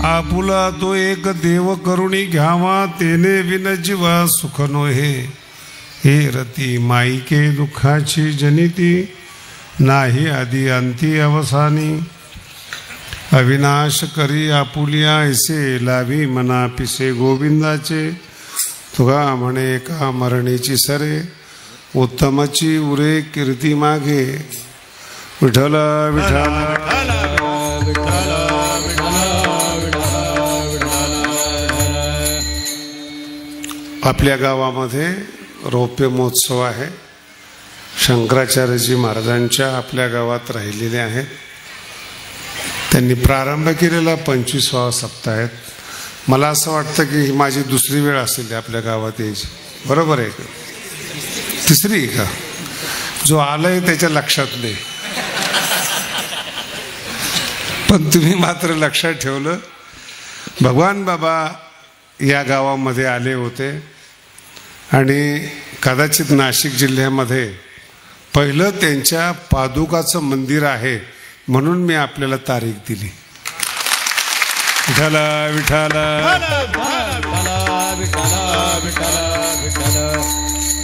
आपुला तो एक देव करुणी घ्यावा, तेने विन जीवा सुख नोहे. हे रती माईके दुःखाची जनिती, नाही आदी अंती अवसानी. अविनाश करी आपुलिया ऐसे, लावी मना पिसे गोविंदाचे. तुगा म्हणे का मरणीची सरे, उत्तमची उरे कीर्ती मागे. विठ्ठल विठ्ठल आपल्या गावामध्ये रौप्य महोत्सव आहे. शंकराचार्यजी महाराजांच्या आपल्या गावात राहिलेले आहेत. त्यांनी प्रारंभ केलेला 25वा सप्ताह आहे. मला असं वाटतं की ही माझी दुसरी वेळ असेल आपल्या गावात यायची. बरोबर आहे का? तिसरी का? जो आलाय त्याच्या लक्षात नाही, पण तुम्ही मात्र लक्षात ठेवलं. भगवान बाबा या गावामध्ये आले होते आणि कदाचित नाशिक जिल्ह्यामध्ये पहिलं त्यांच्या पादुकाचं मंदिर आहे म्हणून मी आपल्याला तारीख दिली. विठ्ठल विठ्ठल.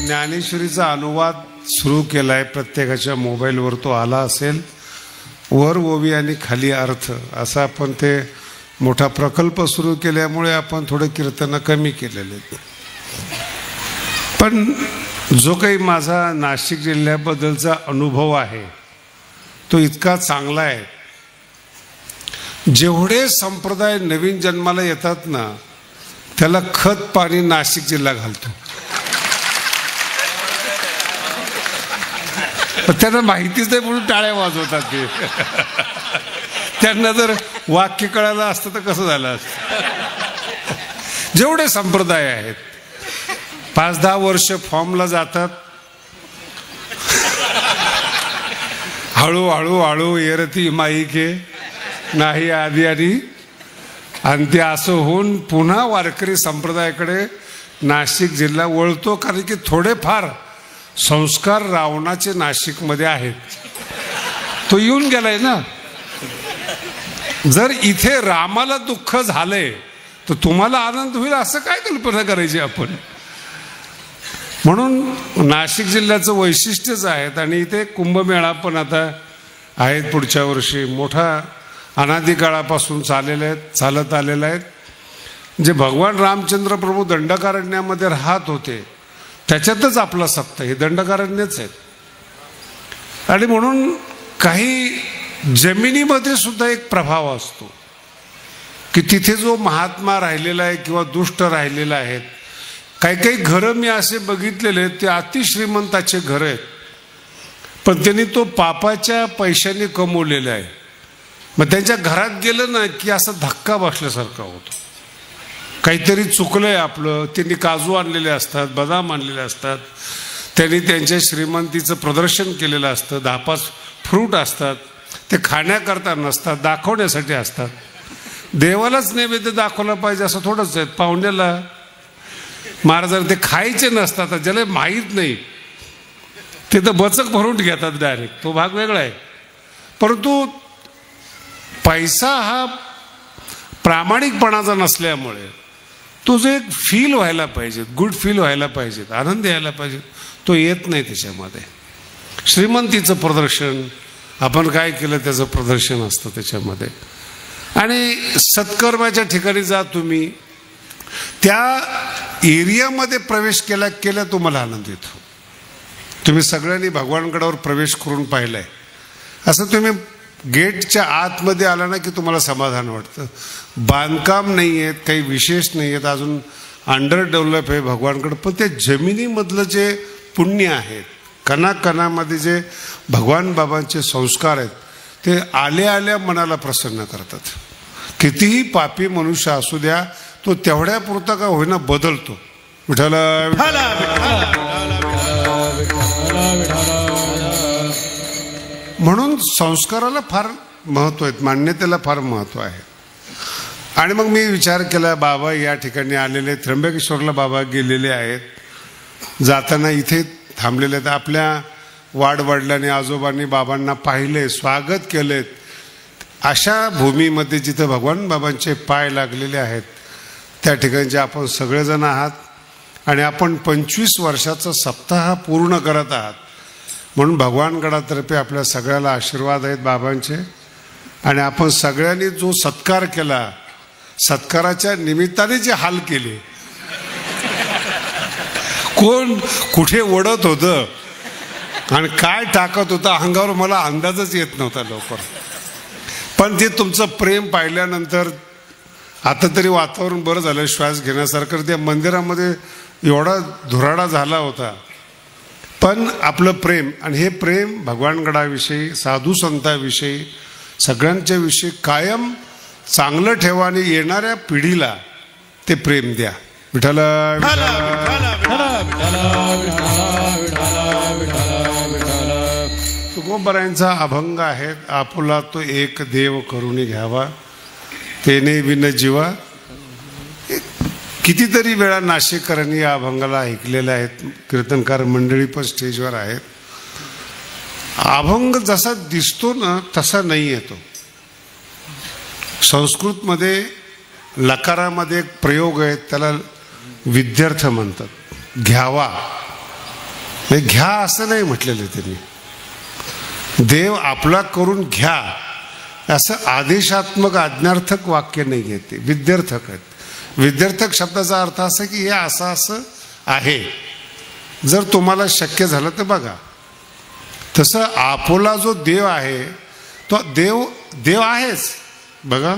ज्ञानेश्वरीचा अनुवाद सुरू केलाय. प्रत्येकाच्या मोबाईलवर तो आला असेल. वर ओवी आणि खाली अर्थ असा आपण ते मोठा प्रकल्प सुरू केल्यामुळे आपण थोडे कीर्तन कमी केलेले आहेत. पण जो काही माझा नाशिक जिल्ह्याबद्दलचा अनुभव आहे तो इतका चांगला आहे. जेवढे संप्रदाय नवीन जन्माला येतात ना, त्याला खत पाणी नाशिक जिल्हा घालतो. त्यांना माहितीच नाही म्हणून टाळ्या वाजवतात ते. त्यांना जर वाक्य कळालं असतं तर कसं झालं असतं. जेवढे संप्रदाय आहेत 5-10 वर्ष फॉर्मला जातात. हळूहळू हळू येरती माईके, नाही आधी आणि ते असं होऊन पुन्हा वारकरी संप्रदायाकडे नाशिक जिल्हा वळतो. कारण की थोडेफार संस्कार रावणाचे नाशिकमध्ये आहेत. तो येऊन गेलाय ना. जर इथे रामाला दुःख झालंय तर तुम्हाला आनंद होईल असं काय कल्पना करायची आपण. म्हणून नाशिक जिल्ह्याचं वैशिष्ट्यच आहेत. आणि इथे कुंभमेळा पण आता आहेत पुढच्या वर्षी. मोठा अनादिकाळापासून चालत आलेला आहेत. जे भगवान रामचंद्र प्रभू दंडकारण्यामध्ये राहत होते त्याच्यातच आपला सप्ताह हे दंडकारण्यच आहेत. आणि म्हणून काही जमिनीमध्ये सुद्धा एक प्रभाव असतो की तिथे जो महात्मा राहिलेला आहे किंवा दुष्ट राहिलेला आहेत. काही काही घरं मी असे बघितलेले आहेत ते अतिश्रीमंताचे घर आहेत, पण त्यांनी तो पापाच्या पैशाने कमवलेला आहे. मग त्यांच्या घरात गेलं ना की असं धक्का बसल्यासारखा होतो. काहीतरी चुकलंय आपलं. त्यांनी काजू आणलेले असतात, बदाम आणलेले असतात, त्यांनी त्यांच्या श्रीमंतीचं प्रदर्शन केलेलं असतं. 10-5 फ्रूट असतात. ते खाण्याकरता नसतात, दाखवण्यासाठी असतात. देवालाच नैवेद्य दाखवला पाहिजे असं थोडंच आहे. पाहुण्याला महाराजांना ते खायचे नसतात. ज्याला माहीत नाही ते तर बचक भरून घेतात डायरेक्ट. तो भाग वेगळा आहे. परंतु पैसा हा प्रामाणिकपणाचा नसल्यामुळे तो जो एक फील व्हायला पाहिजे, गुड फील व्हायला पाहिजे, आनंद यायला पाहिजे, तो येत नाही त्याच्यामध्ये. श्रीमंतीचं प्रदर्शन, आपण काय केलं त्याचं प्रदर्शन असतं त्याच्यामध्ये. आणि सत्कर्माच्या ठिकाणी जा तुम्ही, त्या एरियामध्ये प्रवेश केला तुम्हाला आनंद येतो. तुम्ही सगळ्यांनी भगवानगडावर प्रवेश करून पाहिलाय. असं तुम्ही गेटच्या आतमध्ये आला ना की तुम्हाला समाधान वाटतं. बांधकाम नाही आहेत, काही विशेष नाही आहेत, अजून अंडर डेव्हलप आहे भगवानगड. पण त्या जमिनीमधलं जे पुण्य आहेत, कणाकणामध्ये जे भगवान बाबांचे संस्कार आहेत, ते आल्या मनाला प्रसन्न करतात. कितीही पापी मनुष्य असू द्या, तो तेवढ्या पुरता का होईना बदलतो. विठ्ठल. म्हणून संस्काराला फार महत्व आहे, मान्यतेला फार महत्व आहे. आणि मग मी विचार केला, बाबा या ठिकाणी आलेले, त्र्यंबकेश्वरला बाबा गेलेले आहेत, जाताना इथे थांबलेले आहेत. आपल्या वाडवडिलांनी आजोबांनी बाबांना पाहिले, स्वागत केलेत. अशा भूमीमध्ये जिथं भगवान बाबांचे पाय लागलेले आहेत त्या ठिकाणी जे आपण सगळेजण आहात आणि आपण 25 वर्षाचा सप्ताह पूर्ण करत आहात, म्हणून भगवानगडातर्फे आपल्या सगळ्याला आशीर्वाद आहेत बाबांचे. आणि आपण सगळ्यांनी जो सत्कार केला, सत्काराच्या निमित्ताने जे हाल केले, कोण कुठे ओढत होतं आणि काय टाकत होतं अंगावर मला अंदाजच येत नव्हता लवकर. पण ते तुमचं प्रेम पाहिल्यानंतर आता तरी वातावरण बरं झालं श्वास घेण्यासारखं. त्या मंदिरामध्ये एवढा धुराडा झाला होता, पण आपलं प्रेम आणि हे प्रेम भगवानगडाविषयी, साधू संतांविषयी, सगळ्यांच्या विषयी कायम चांगलं ठेवा आणि येणाऱ्या पिढीला ते प्रेम द्या. विठ्ठल तुकोबारायांचा अभंग आहे, आपुला तो एक देव करून घ्यावा तेने विन जीवा. कितीतरी वेळा नाशिककरांनी या अभंगाला ऐकलेले आहेत, कीर्तनकार मंडळी पण स्टेजवर आहेत. अभंग जसा दिसतो ना तसा नाही येतो. संस्कृतमध्ये लकारामध्ये एक प्रयोग आहे, त्याला विद्यार्थ म्हणतात. घ्यावा, घ्या असं नाही म्हटलेलं त्यांनी. देव आपला करून घ्या असं आदेशात्मक आज्ञार्थक वाक्य नाही घेते, विद्यार्थक आहेत. विद्यार्थक शब्दाचा अर्थ असा की हे असं असं आहे, जर तुम्हाला शक्य झालं तर बघा. तसं आपोला जो देव आहे तो देव आहेच, बघा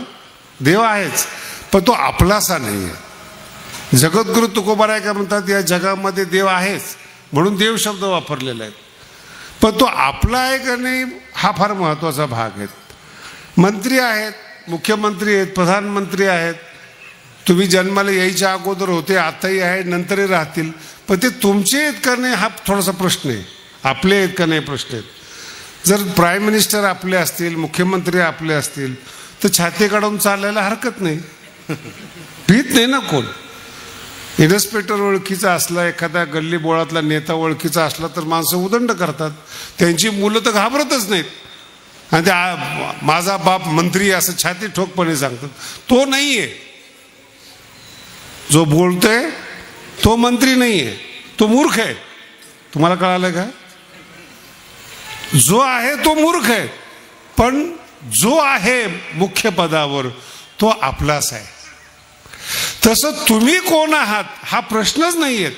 देव आहेच, पण तो आपलासा नाही आहे. जगद्गुरु तुकोबाराय काय म्हणतात, या जगामध्ये देव आहेच म्हणून देव शब्द वापरलेला आहे, पण तो आपला आहे का नाही हा फार महत्त्वाचा भाग आहे. मंत्री आहेत, मुख्यमंत्री आहेत, प्रधानमंत्री आहेत, तुम्ही जन्माला यायच्या अगोदर होते, आताही आहे, नंतरही राहतील, पण ते तुमचे आहेत का नाही हा थोडासा प्रश्न आहे. आपले आहेत का नाही प्रश्न आहेत. जर प्राईम मिनिस्टर आपले असतील, मुख्यमंत्री आपले असतील तर छाती काढून चालायला हरकत नाही, भीत नाही ना कोण. इन्स्पेक्टर ओळखीचा असला, एखादा गल्ली बोळातला नेता ओळखीचा असला तर माणसं उदंड करतात, त्यांची मुलं तर घाबरतच नाहीत. आणि ते माझा बाप मंत्री असं छाती ठोकपणे सांगतात. तो नाहीये, जो बोलतोय तो मंत्री नाहीये, तो मूर्ख आहे. तुम्हाला कळालं का? जो आहे तो मूर्ख आहे, पण जो आहे मुख्य पदावर तो आपलाच आहे. तसं तुम्ही कोण आहात हा प्रश्नच नाही आहे.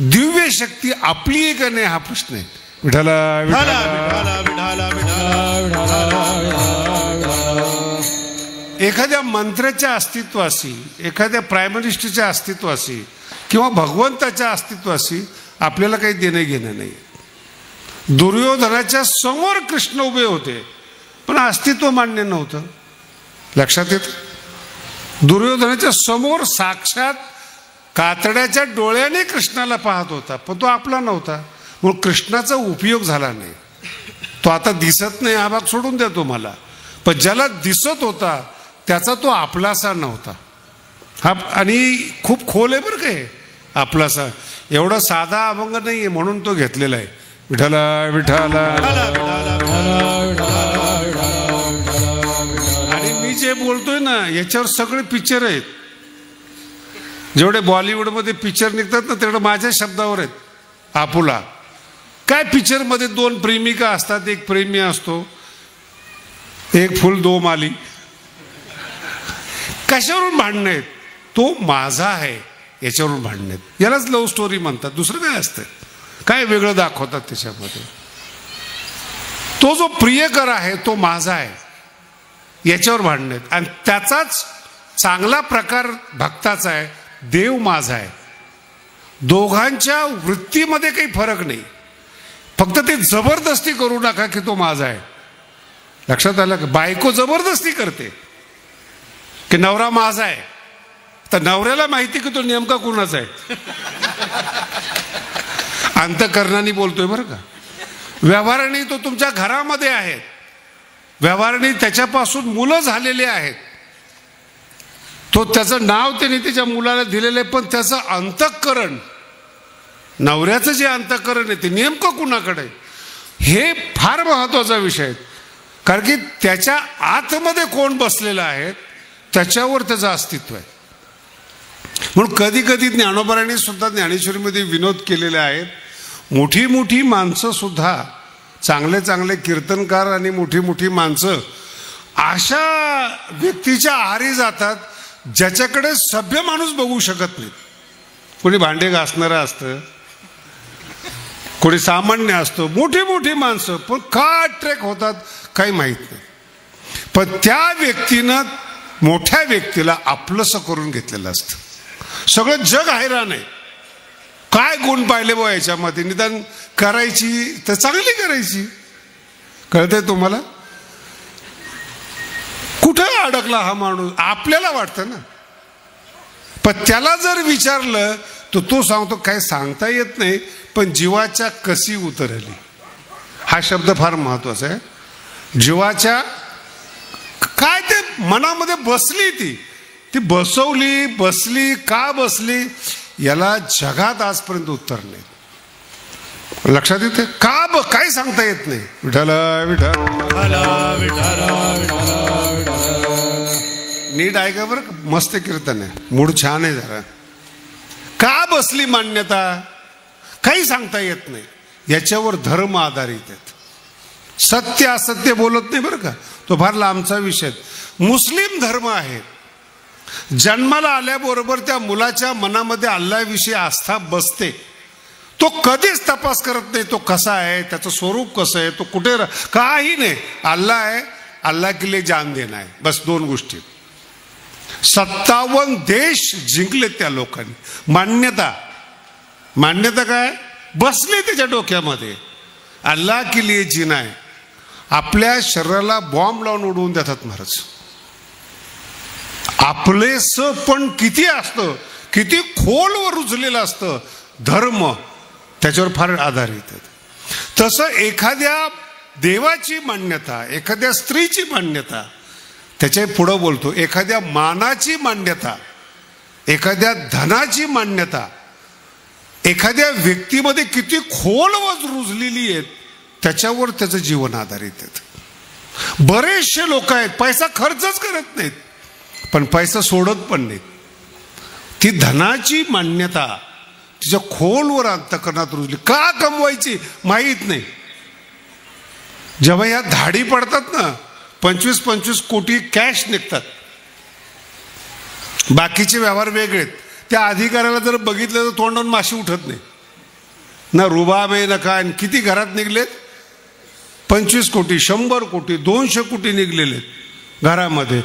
दिव्य शक्ती आपली आहे का नाही हा प्रश्न आहे. विठाला एखाद्या मंत्र्याच्या अस्तित्वाशी, एखाद्या प्राईम मिनिस्टरच्या अस्तित्वाशी किंवा भगवंताच्या अस्तित्वाशी आपल्याला काही देणं घेणं नाही. दुर्योधनाच्या समोर कृष्ण उभे होते पण अस्तित्व मान्य नव्हतं. लक्षात येत? दुर्योधनाच्या समोर साक्षात कातड्याच्या डोळ्याने कृष्णाला पाहत होता, पण तो आपला नव्हता, मग कृष्णाचा उपयोग झाला नाही. तो आता दिसत नाही हा भाग सोडून द्या तुम्हाला, पण ज्याला दिसत होता त्याचा तो आपलासा नव्हता. हा आणि खूप खोल आहे बरं काय आपलासा. एवढा साधा अभंग नाहीये म्हणून तो घेतलेला आहे. विठाला विठाला. आणि मी जे बोलतोय ना याच्यावर सगळे पिक्चर आहेत. जेवढे बॉलिवूडमध्ये पिक्चर निघतात ना तेवढं माझ्या शब्दावर आहेत. आपुला काय पिक्चर मध्ये 2 प्रेमिका असतात, एक प्रेमी असतो, एक फुल 2 माली. कशावरून भांडण आहेत? तो माझा आहे याच्यावरून भांडण आहेत. यालाच लव्ह स्टोरी म्हणतात. दुसरं काय असतं? काय वेगळं दाखवतात त्याच्यामध्ये? तो जो प्रियकर आहे तो माझा आहे याच्यावर भांडण आहेत. आणि त्याचाच चांगला प्रकार भक्ताचा आहे, देव माझा आहे. दोघांच्या वृत्तीमध्ये काही फरक नाही, फक्त ते जबरदस्ती करू नका की तो माझा आहे. लक्षात आलं का? बायको जबरदस्ती करते की नवरा माझा आहे, तर नवऱ्याला माहिती की तो नेमका कुणाचा आहे. अंतःकरणाने बोलतोय बरं का. व्यवहाराने तो तुमच्या घरामध्ये आहे, व्यवहाराने त्याच्यापासून मुलं झालेले आहेत, तो त्याचं नाव त्याने त्याच्या मुलाला दिलेलं आहे, पण त्याचं अंतःकरण, नवऱ्याचं जे अंतःकरण आहे ते नेमकं कुणाकडे आहे हे फार महत्वाचा विषय आहे. कारण की त्याच्या आतमध्ये कोण बसलेलं आहे त्याच्यावर त्याचं अस्तित्व आहे. म्हणून कधी कधी ज्ञानोबारांनी सुद्धा ज्ञानेश्वरीमध्ये विनोद केलेले आहेत. मोठी मोठी माणसं सुद्धा, चांगले चांगले कीर्तनकार आणि मोठी मोठी माणसं अशा व्यक्तीच्या आहारी जातात ज्याच्याकडे सभ्य माणूस बघू शकत नाही. कोणी भांडे घासणारं असतं, कोणी सामान्य असतं, मोठी मोठी माणसं, पण का अट्रॅक्ट होतात काही माहीत नाही. पण त्या व्यक्तीनं मोठ्या व्यक्तीला आपलंसं करून घेतलेलं असतं. सगळं जग हैराण आहे. काय गुण पाहिले बो याच्यामध्ये, निदान करायची तर चांगली करायची. कळतंय तुम्हाला कुठं अडकला हा माणूस आपल्याला वाटतं ना. पण त्याला जर विचारलं तर तो सांगतो काय सांगता येत नाही, पण जीवाच्या कशी उतरली. हा शब्द फार महत्वाचा आहे. जीवाच्या काय ते मनामध्ये बसली, ती बसली का बसली याला जगात आजपर्यंत उत्तर नाही. लक्षात येते का काय सांगता येत नाही. विठ्ठल विठ्ठल नीट ऐका बरं, मस्त कीर्तन आहे, मूड छान आहे जरा. का बसली मान्यता काही सांगता येत नाही. याच्यावर धर्म आधारित आहेत. सत्य असत्य बोलत नाही बरं का, तो फार लांबचा विषय. मुस्लिम धर्म आहे. जन्माला आल्याबरोबर त्या मुलाच्या मनामध्ये अल्लाहविषयी आस्था बसते. तो कधीच तपास करत नाही तो कसा आहे, त्याचं स्वरूप कसं आहे, तो कुठे काही नाही. अल्लाह आहे, अल्लाह के लिए जान देना है, बस दोन गोष्टी. 57 देश जिंकले त्या लोकांनी. मान्यता काय बसले त्याच्या डोक्यामध्ये, अल्लाह के लिए जीना है. आपल्या शरीराला बॉम्ब लावून उडवून देतात महाराज. आपलेस पण किती असतं, किती खोलवर रुजलेलं असतं धर्म, त्याच्यावर फार आधारित आहे. तसं एखाद्या देवाची मान्यता, एखाद्या स्त्रीची मान्यता, त्याच्या पुढं बोलतो एखाद्या मानाची मान्यता, एखाद्या धनाची मान्यता, एखाद्या व्यक्तीमध्ये किती खोलवर रुजलेली आहेत त्याच्यावर त्याचं जीवन आधारित आहे. बरेचसे लोक आहेत पैसा खर्चच करत नाहीत, पण पैसा सोडत पण नाहीत. ती धनाची मान्यता तिच्या खोलवर अंतःकरणात रुजली. का कमवायची माहीत नाही. जेव्हा या धाडी पडतात ना 25-25 कोटी कॅश निघतात. बाकीचे व्यवहार वेगळेत. त्या अधिकाऱ्याला जर बघितलं तर तोंडावरून माशी उठत नाही ना, रुबाब आहे ना काय. किती घरात निघलेत 25 कोटी, 100 कोटी, 200 कोटी निघलेले घरामध्ये.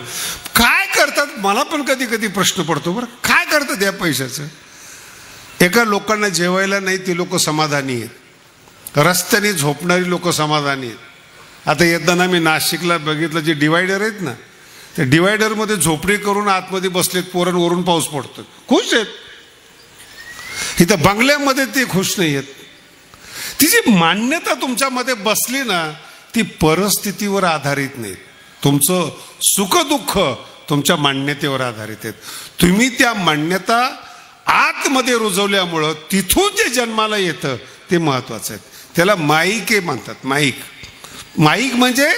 काय करतात मला पण कधी कधी प्रश्न पडतो बरं, काय करतात या पैशाचं. एका लोकांना जेवायला नाही ते लोक समाधानी आहेत. रस्त्याने झोपणारी लोक समाधानी आहेत. आता येताना मी नाशिकला बघितलं, जे डिवायडर आहेत ना, त्या डिवायडरमध्ये झोपडी करून आतमध्ये बसलेत पोरण, वरून पाऊस पडतो, खुश आहेत. इथं बंगल्यामध्ये ते खुश नाही आहेत. तिची मान्यता तुमच्यामध्ये बसली ना, ती परिस्थितीवर आधारित नाही. तुमचं सुखदुःख तुमच्या मान्यतेवर आधारित आहेत. तुम्ही त्या मान्यता आतमध्ये रुजवल्यामुळं तिथून जे जन्माला येतं ते महत्वाचं आहे. त्याला माईक म्हणतात. माईक म्हणजे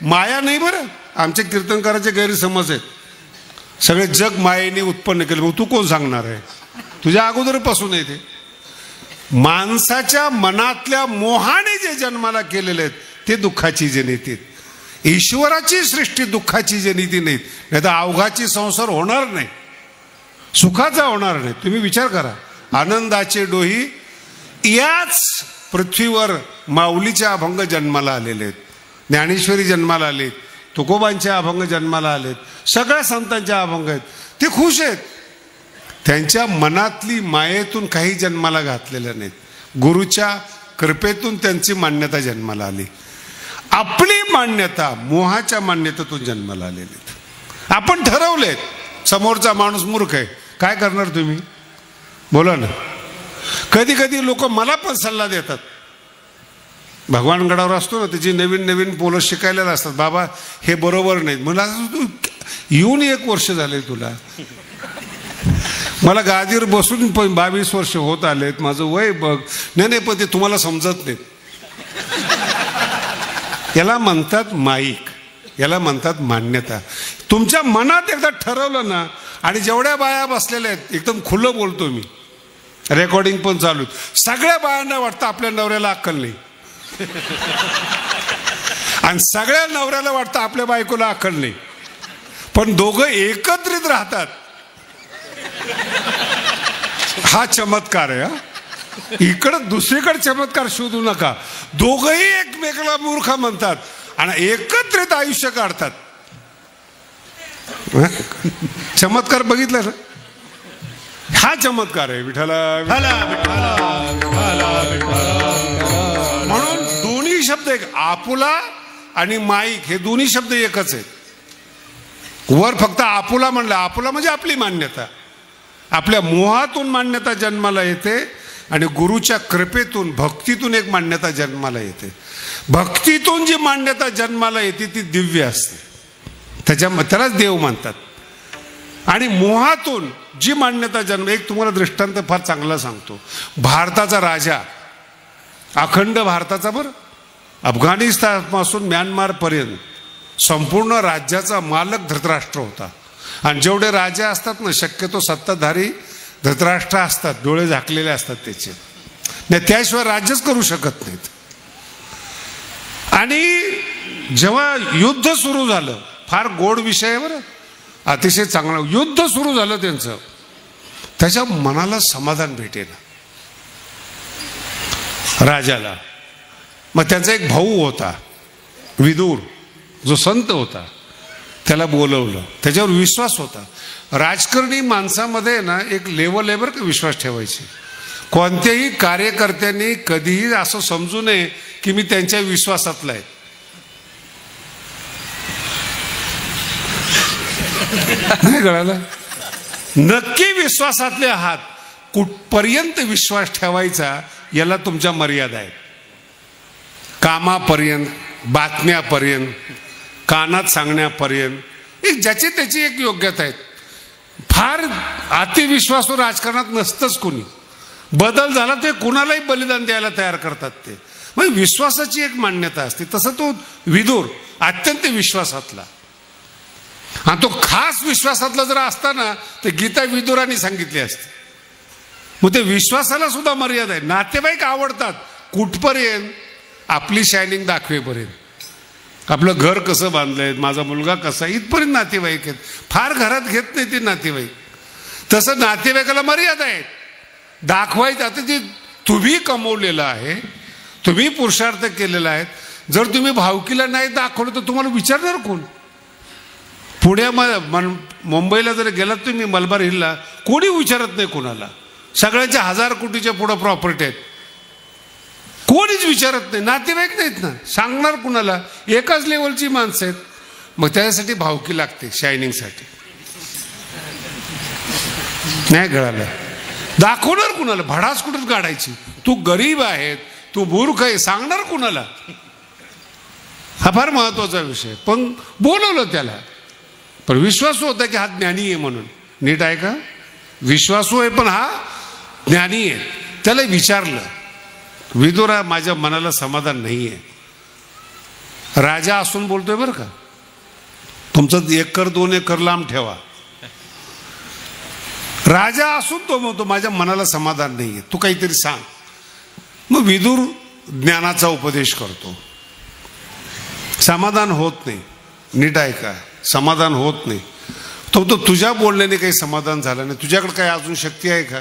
माया नाही बरं. आमच्या कीर्तनकाराचे गैरसमज आहेत. सगळे जग मायेने उत्पन्न केलं. मग तू कोण सांगणार आहे, तुझ्या अगोदरपासून आहे ते. माणसाच्या मनातल्या मोहाने जे जन्माला केलेले आहेत ते दुःखाची जनिती आहेत. ईश्वराची सृष्टी दुःखाची जनिती नाहीत. नाही तर अवघाची संसार होणार नाही, सुखाचा होणार नाही. तुम्ही विचार करा, आनंदाचे डोही याच पृथ्वीवर माऊलीचे अभंग जन्माला आलेले आहेत, ज्ञानेश्वरी जन्माला आलेत, तुकोबांचे अभंग जन्माला आलेत, सगळ्या संतांचे अभंग आहेत. ते खुश आहेत. त्यांच्या मनातली मायेतून काही जन्माला घातलेलं नाहीत. गुरुच्या कृपेतून त्यांची मान्यता जन्माला आली. आपली मान्यता मोहाच्या मान्यतेतून जन्माला आलेली. आपण ठरवलेत. समोरचा माणूस मूर्ख आहे, काय करणार तुम्ही बोला ना. कधी कधी लोक मला पण सल्ला देतात. भगवानगडावर असतो ना, त्याची नवीन नवीन पोलं शिकायला असतात. बाबा हे बरोबर नाही. मला तू येऊन 1 वर्ष झाले तुला, मला गादीवर बसून 22 वर्ष होत आलेत, माझं वय बघ. नाही पण ते तुम्हाला समजत नाही. याला म्हणतात माईक. याला म्हणतात मान्यता. तुमच्या मनात एकदा ठरवलं ना, आणि जेवढ्या बाया बसलेल्या आहेत, एकदम खुलं बोलतो मी, रेकॉर्डिंग पण चालू, सगळ्या बायांना वाटतं आपल्या नवऱ्याला अक्कल नाही आणि सगळ्या नवऱ्याला वाटतं आपल्या बायकोला अक्कल नाही, पण दोघं एकत्रित राहतात. हा चमत्कार आहे. इकडं दुसरीकडे चमत्कार शोधू नका. दोघंही एकमेकाला मूर्ख म्हणतात आणि एकत्रित आयुष्य काढतात. चमत्कार बघितलं ना, हा चमत्कार आहे. विठ्ठला म्हणून दोन्ही शब्द एक, आपुला आणि माईक हे दोन्ही शब्द एकच आहेत. वर फक्त आपुला म्हणलं, आपुला म्हणजे आपली मान्यता, आपल्या मोहातून मान्यता जन्माला येते आणि गुरुच्या कृपेतून भक्तीतून एक मान्यता जन्माला येते. भक्तीतून जी मान्यता जन्माला येते ती दिव्य असते, त्यालाच देव मानतात. आणि मोहातून जी मान्यता जन्म, एक तुम्हाला दृष्टांत फार चांगला सांगतो. भारताचा राजा, अखंड भारताचा, बरं, अफगाणिस्तानपासून म्यानमारपर्यंत संपूर्ण राज्याचा मालक धृतराष्ट्र होता. आणि जेवढे राजे असतात ना, शक्यतो सत्ताधारी धृतराष्ट्र असतात, डोळे झाकलेले असतात त्याचे, नाही त्याशिवाय राज्यच करू शकत नाहीत. आणि जेव्हा युद्ध सुरू झालं, फार गोड विषय आहे बरं, अतिशय चांगला, युद्ध सुरू झालं त्यांचं, त्याच्या मनाला समाधान भेटेल राजाला. मग त्यांचा एक भाऊ होता विदूर, जो संत होता, त्याला बोलवलं, त्याच्यावर विश्वास होता. राजकारणी माणसामध्ये ना एक लेवल आहे बरं का विश्वास ठेवायची. कोणत्याही कार्यकर्त्यांनी कधीही असं समजू नये की मी त्यांच्या विश्वासातला आहे. नाही कळालं? नक्की विश्वासातले आहात. कुठपर्यंत विश्वास ठेवायचा याला तुमच्या मर्यादा आहेत. कामापर्यंत, बातम्यापर्यंत, कानात सांगण्यापर्यंत, एक ज्याची त्याची एक योग्यता आहे. फार अतिविश्वासू राजकारणात नसतंच कोणी. बदल झाला ते कुणालाही बलिदान द्यायला तयार करतात. ते म्हणजे विश्वासाची एक मान्यता असते. तसं तो विदूर अत्यंत विश्वासातला, आणि तो खास विश्वासातला जर असताना तर गीता विदुरांनी सांगितली असते. मग ते विश्वासाला सुद्धा मर्यादा आहे. नातेवाईक आवडतात कुठपर्यंत? आपली शायनिंग दाखवेपर्यंत. आपलं घर कसं बांधलंय, माझा मुलगा कसा, इथपर्यंत नातेवाईक आहेत. फार घरात घेत नाही ते नातेवाईक. तसं नातेवाईकाला मर्यादा आहेत. दाखवायचं आता ते तुम्ही कमवलेलं आहे, तुम्ही पुरुषार्थ केलेला आहे. जर तुम्ही भावकीला नाही दाखवलं तर तुम्हाला विचारणार कोण? मुंबईला जर गेलात तुम्ही मलबार हिलला, कोणी विचारत नाही कोणाला. सगळ्यांच्या 1000 कोटीच्या पुढं प्रॉपर्टी आहेत, कोणीच विचारत नाही. नातेवाईक नाहीत ना, सांगणार कुणाला? एकाच लेवलची माणसं आहेत. मग त्यासाठी भावकी लागते शायनिंगसाठी. नाही कळालं? दाखवणार कुणाला? भडास कुठून काढायची? तू गरीब आहे, तू मूर्ख आहे, सांगणार कुणाला? हा फार महत्वाचा विषय. पण बोलवलं त्याला, पण विश्वासू होता की हा ज्ञानी आहे म्हणून. नीट आहे का? विश्वासू आहे पण हा ज्ञानी आहे. त्याला विचारलं, विदुरा माझ्या मनाला समाधान नाही आहे. राजा असून बोलतोय बरं का, तुमचं 1 एकर 2 एकर लांब ठेवा. राजा असून तो म्हणतो माझ्या मनाला समाधान नाही आहे, तू काहीतरी सांग. मग विदुर ज्ञानाचा उपदेश करतो. समाधान होत नाही. नीट आहे का? समाधान होत नाही. तो तुझ्या बोलण्याने काही समाधान झालं नाही. तुझ्याकडे काही अजून शक्ती आहे का?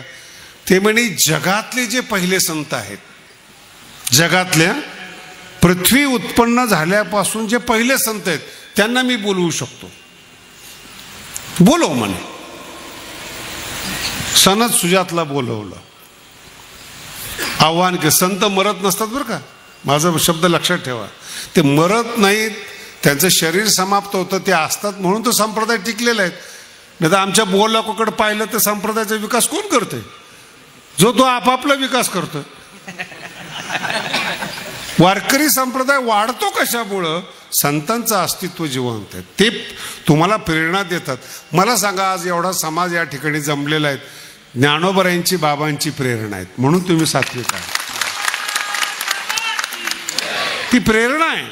ते म्हणे जगातले जे पहिले संत आहेत, जगातल्या पृथ्वी उत्पन्न झाल्यापासून जे पहिले संत आहेत त्यांना मी बोलवू शकतो. बोलव म्हणे. सनद सुजातला बोलवलं. आव्हान के संत मरत नसतात बरं का, माझा शब्द लक्षात ठेवा. ते मरत नाहीत, त्यांचं शरीर समाप्त होतं, ते असतात म्हणून तो संप्रदाय टिकलेला आहे. नाही तर आमच्या बोलाकडे पाहिलं तर संप्रदायाचा विकास कोण करतोय? जो तो आपापला विकास करतोय. वारकरी संप्रदाय वाढतो कशामुळं? संतांचं अस्तित्व जिवंत आहे. ते तुम्हाला प्रेरणा देतात. मला सांगा, आज एवढा समाज या ठिकाणी जमलेला आहे, ज्ञानोबरायांची बाबांची प्रेरणा आहेत म्हणून तुम्ही सात्विक आहे. ती प्रेरणा आहे.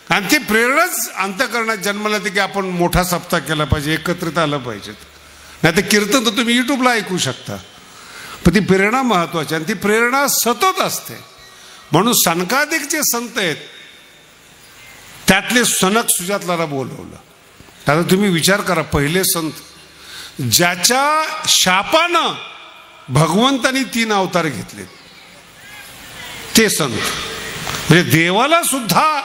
आणि ती प्रेरणाच अंतःकरणात जन्माला येते की आपण मोठा सप्ताह केला पाहिजे, एकत्रित आलं पाहिजेत. नाही तर कीर्तन तर तुम्ही युट्यूबला ऐकू शकता, पण ती प्रेरणा महत्वाची आणि ती प्रेरणा सतत असते. म्हणून सनकादिक जे संत आहेत त्यातले सनक सुजातला बोलवलं. आता तुम्ही विचार करा, पहिले संत ज्याच्या शापानं भगवंतानी 3 अवतार घेतले ते संत. म्हणजे देवाला सुद्धा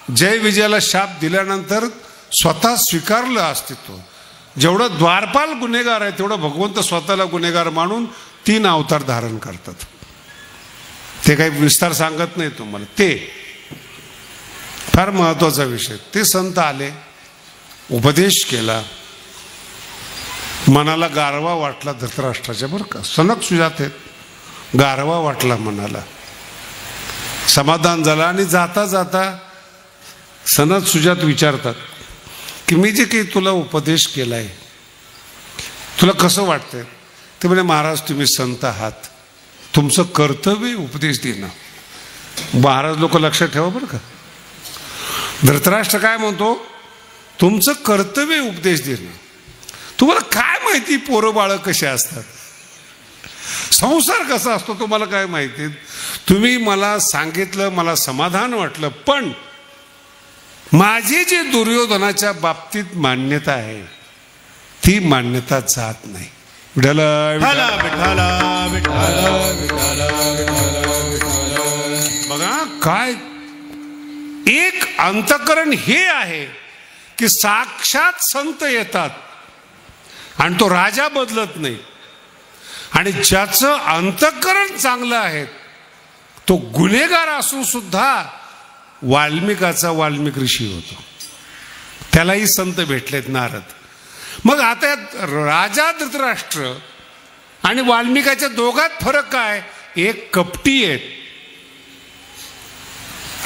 जय विजयाला शाप दिल्यानंतर स्वतः स्वीकारलं अस्तित्व. जेवढं द्वारपाल गुन्हेगार आहे तेवढं भगवंत स्वतःला गुन्हेगार मानून 3 अवतार धारण करतात. ते काही विस्तार सांगत नाही तुम्हाला, ते फार महत्वाचा विषय. ते संत आले, उपदेश केला, मनाला गारवा वाटला धृतराष्ट्राच्या. बरं का, सनक सुजात आहेत, गारवा वाटला मनाला, समाधान झालं. आणि जाता जाता सनक सुजात विचारतात की मी जे काही तुला उपदेश केलाय तुला कसं वाटतंय? ते म्हणे महाराज तुम्ही संत आहात, तुमचं कर्तव्य उपदेश देणं. महाराज लोक लक्षात ठेवा बरं का, धृतराष्ट्र काय म्हणतो? तुमचं कर्तव्य उपदेश देणं. तुम्हाला काय माहिती पोरं बाळं कसे असतात, संसार कसा असतो तुम्हाला काय माहिती? तुम्ही मला सांगितलं, मला समाधान वाटलं, पण माझी जी दुर्योधनाच्या बाबतीत मान्यता आहे ती मान्यता जात नाही. विठ्ठल बघा काय एक अंतःकरण हे आहे की साक्षात संत येतात आणि तो राजा बदलत नाही. आणि ज्याचं अंतःकरण चांगलं आहे तो गुन्हेगार असून सुद्धा वाल्मिकाचा वाल्मिक ऋषी होतो. त्यालाही संत भेटलेत, नारद. मग आता राजा धृतराष्ट्र आणि वाल्मिकाच्या दोघात फरक काय? एक कपटी आहेत.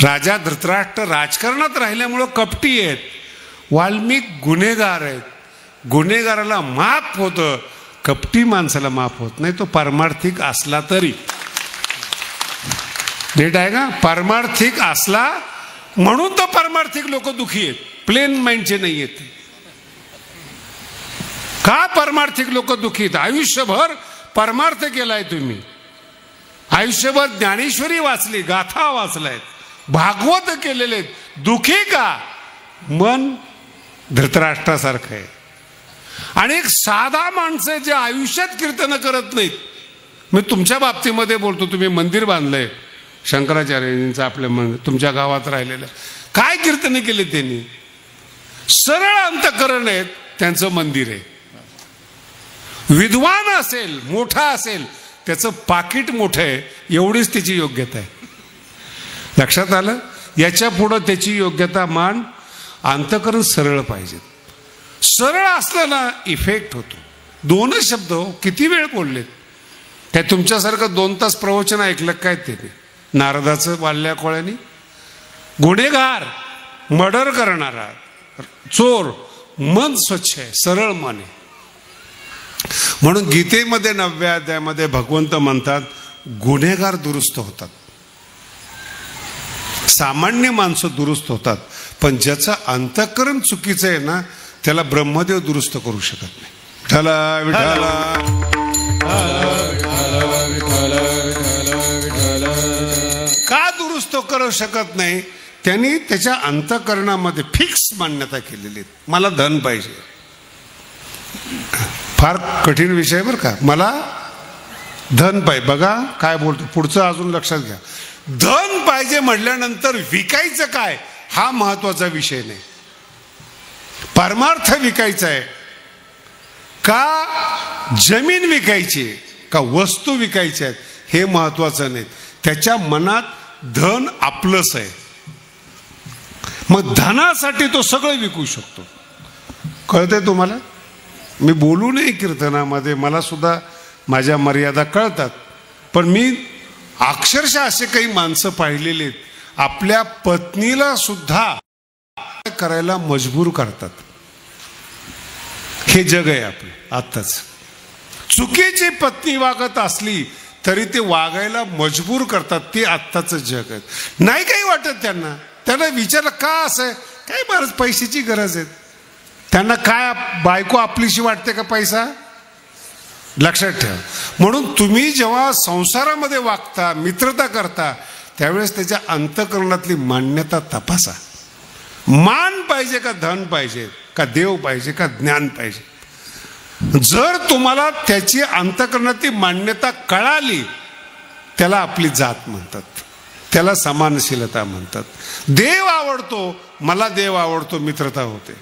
राजा धृतराष्ट्र राजकारणात राहिल्यामुळं कपटी आहेत, वाल्मिक गुन्हेगार आहेत. गुन्हेगाराला माफ होतं, कपटी माणसाला माफ होत नाही, तो पारमार्थिक असला तरी. नीट आहे का? पारमार्थिक असला म्हणून तर पारमार्थिक लोक दुखी आहेत, प्लेन माइंडचे नाही आहेत. का पारमार्थिक लोक दुखी आहेत? आयुष्यभर परमार्थ केलाय तुम्ही, आयुष्यभर ज्ञानेश्वरी वाचली, गाथा वाचलाय, भागवत केलेले, दुखी का? मन धृतराष्ट्रासारखं आहे. आणि एक साधा माणसं जे आयुष्यात कीर्तन करत नाहीत. मी तुमच्या बाबतीमध्ये बोलतो, तुम्ही मंदिर बांधलंय शंकराचार्यांचं आपल्या तुमच्या गावात राहिलेलं, काय कीर्तन केले त्यांनी? सरळ अंतःकरण आहेत, त्यांचं मंदिर आहे. विद्वान असेल, मोठा असेल, त्याचं पाकिट मोठं आहे, एवढीच त्याची योग्यता आहे. लक्षात आलं? याच्या पुढं त्याची योग्यता मान, अंतःकरण सरळ पाहिजे. सरळ असलं ना इफेक्ट होतो. 2च शब्द हो, किती वेळ बोललेत. काय तुमच्यासारखं 2 तास प्रवचन ऐकलं काय ते? नारदाचं वाल्या कोळ्यानी. गुन्हेगार, मर्डर करणारा, चोर, मन स्वच्छ आहे, सरळ मन आहे. म्हणून गीतेमध्ये 9व्या अध्यायामध्ये भगवंत म्हणतात गुन्हेगार दुरुस्त होतात, सामान्य माणसं दुरुस्त होतात, पण ज्याचं अंतःकरण चुकीचं आहे ना त्याला ब्रह्मदेव दुरुस्त करू शकत नाही. विठ्ठला विठ्ठला का दुरुस्त करू शकत नाही? त्यांनी त्याच्या अंतःकरणामध्ये फिक्स मान्यता केलेली आहे, मला धन पाहिजे. फार कठीण विषय बरं का, मला धन पाहिजे. बघा काय बोलतो पुढचं, अजून लक्षात घ्या. धन पाहिजे म्हटल्यानंतर विकायचं काय हा महत्वाचा विषय नाही. परमार्थ विकायचा आहे का, जमीन विकायची का, वस्तू विकायची आहेत हे महत्वाचं नाही. त्याच्या मनात धन आपलंच आहे, मग धनासाठी तो सगळं विकू शकतो. कळतंय तुम्हाला? मी बोलू नये कीर्तनामध्ये, मला सुद्धा माझ्या मर्यादा कळतात, पण मी अक्षरशः असे काही माणसं पाहिलेले आहेत आपल्या पत्नीला सुद्धा करायला मजबूर करतात. हे जग आहे आपलं आत्ताच. चुकीची पत्नी वागत असली तरी ते वागायला मजबूर करतात, ते आत्ताच जग आहे. नाही काही वाटत त्यांना, त्याला विचारलं का असं आहे, काय महाराज पैशाची गरज आहे. त्यांना काय बायको आपलीशी वाटते का पैसा, लक्षात ठेवा. म्हणून तुम्ही जेव्हा संसारामध्ये वागता, मित्रता करता, त्यावेळेस त्याच्या अंतःकरणातली मान्यता तपासा. मान पाहिजे का धन पाहिजे, का देव पाहिजे का ज्ञान पाहिजे. जर तुम्हाला त्याची अंतःकरणातली मान्यता कळाली, त्याला आपली जात म्हणतात, त्याला समानशीलता म्हणतात. देव आवडतो, मला देव आवडतो, मित्रता होते.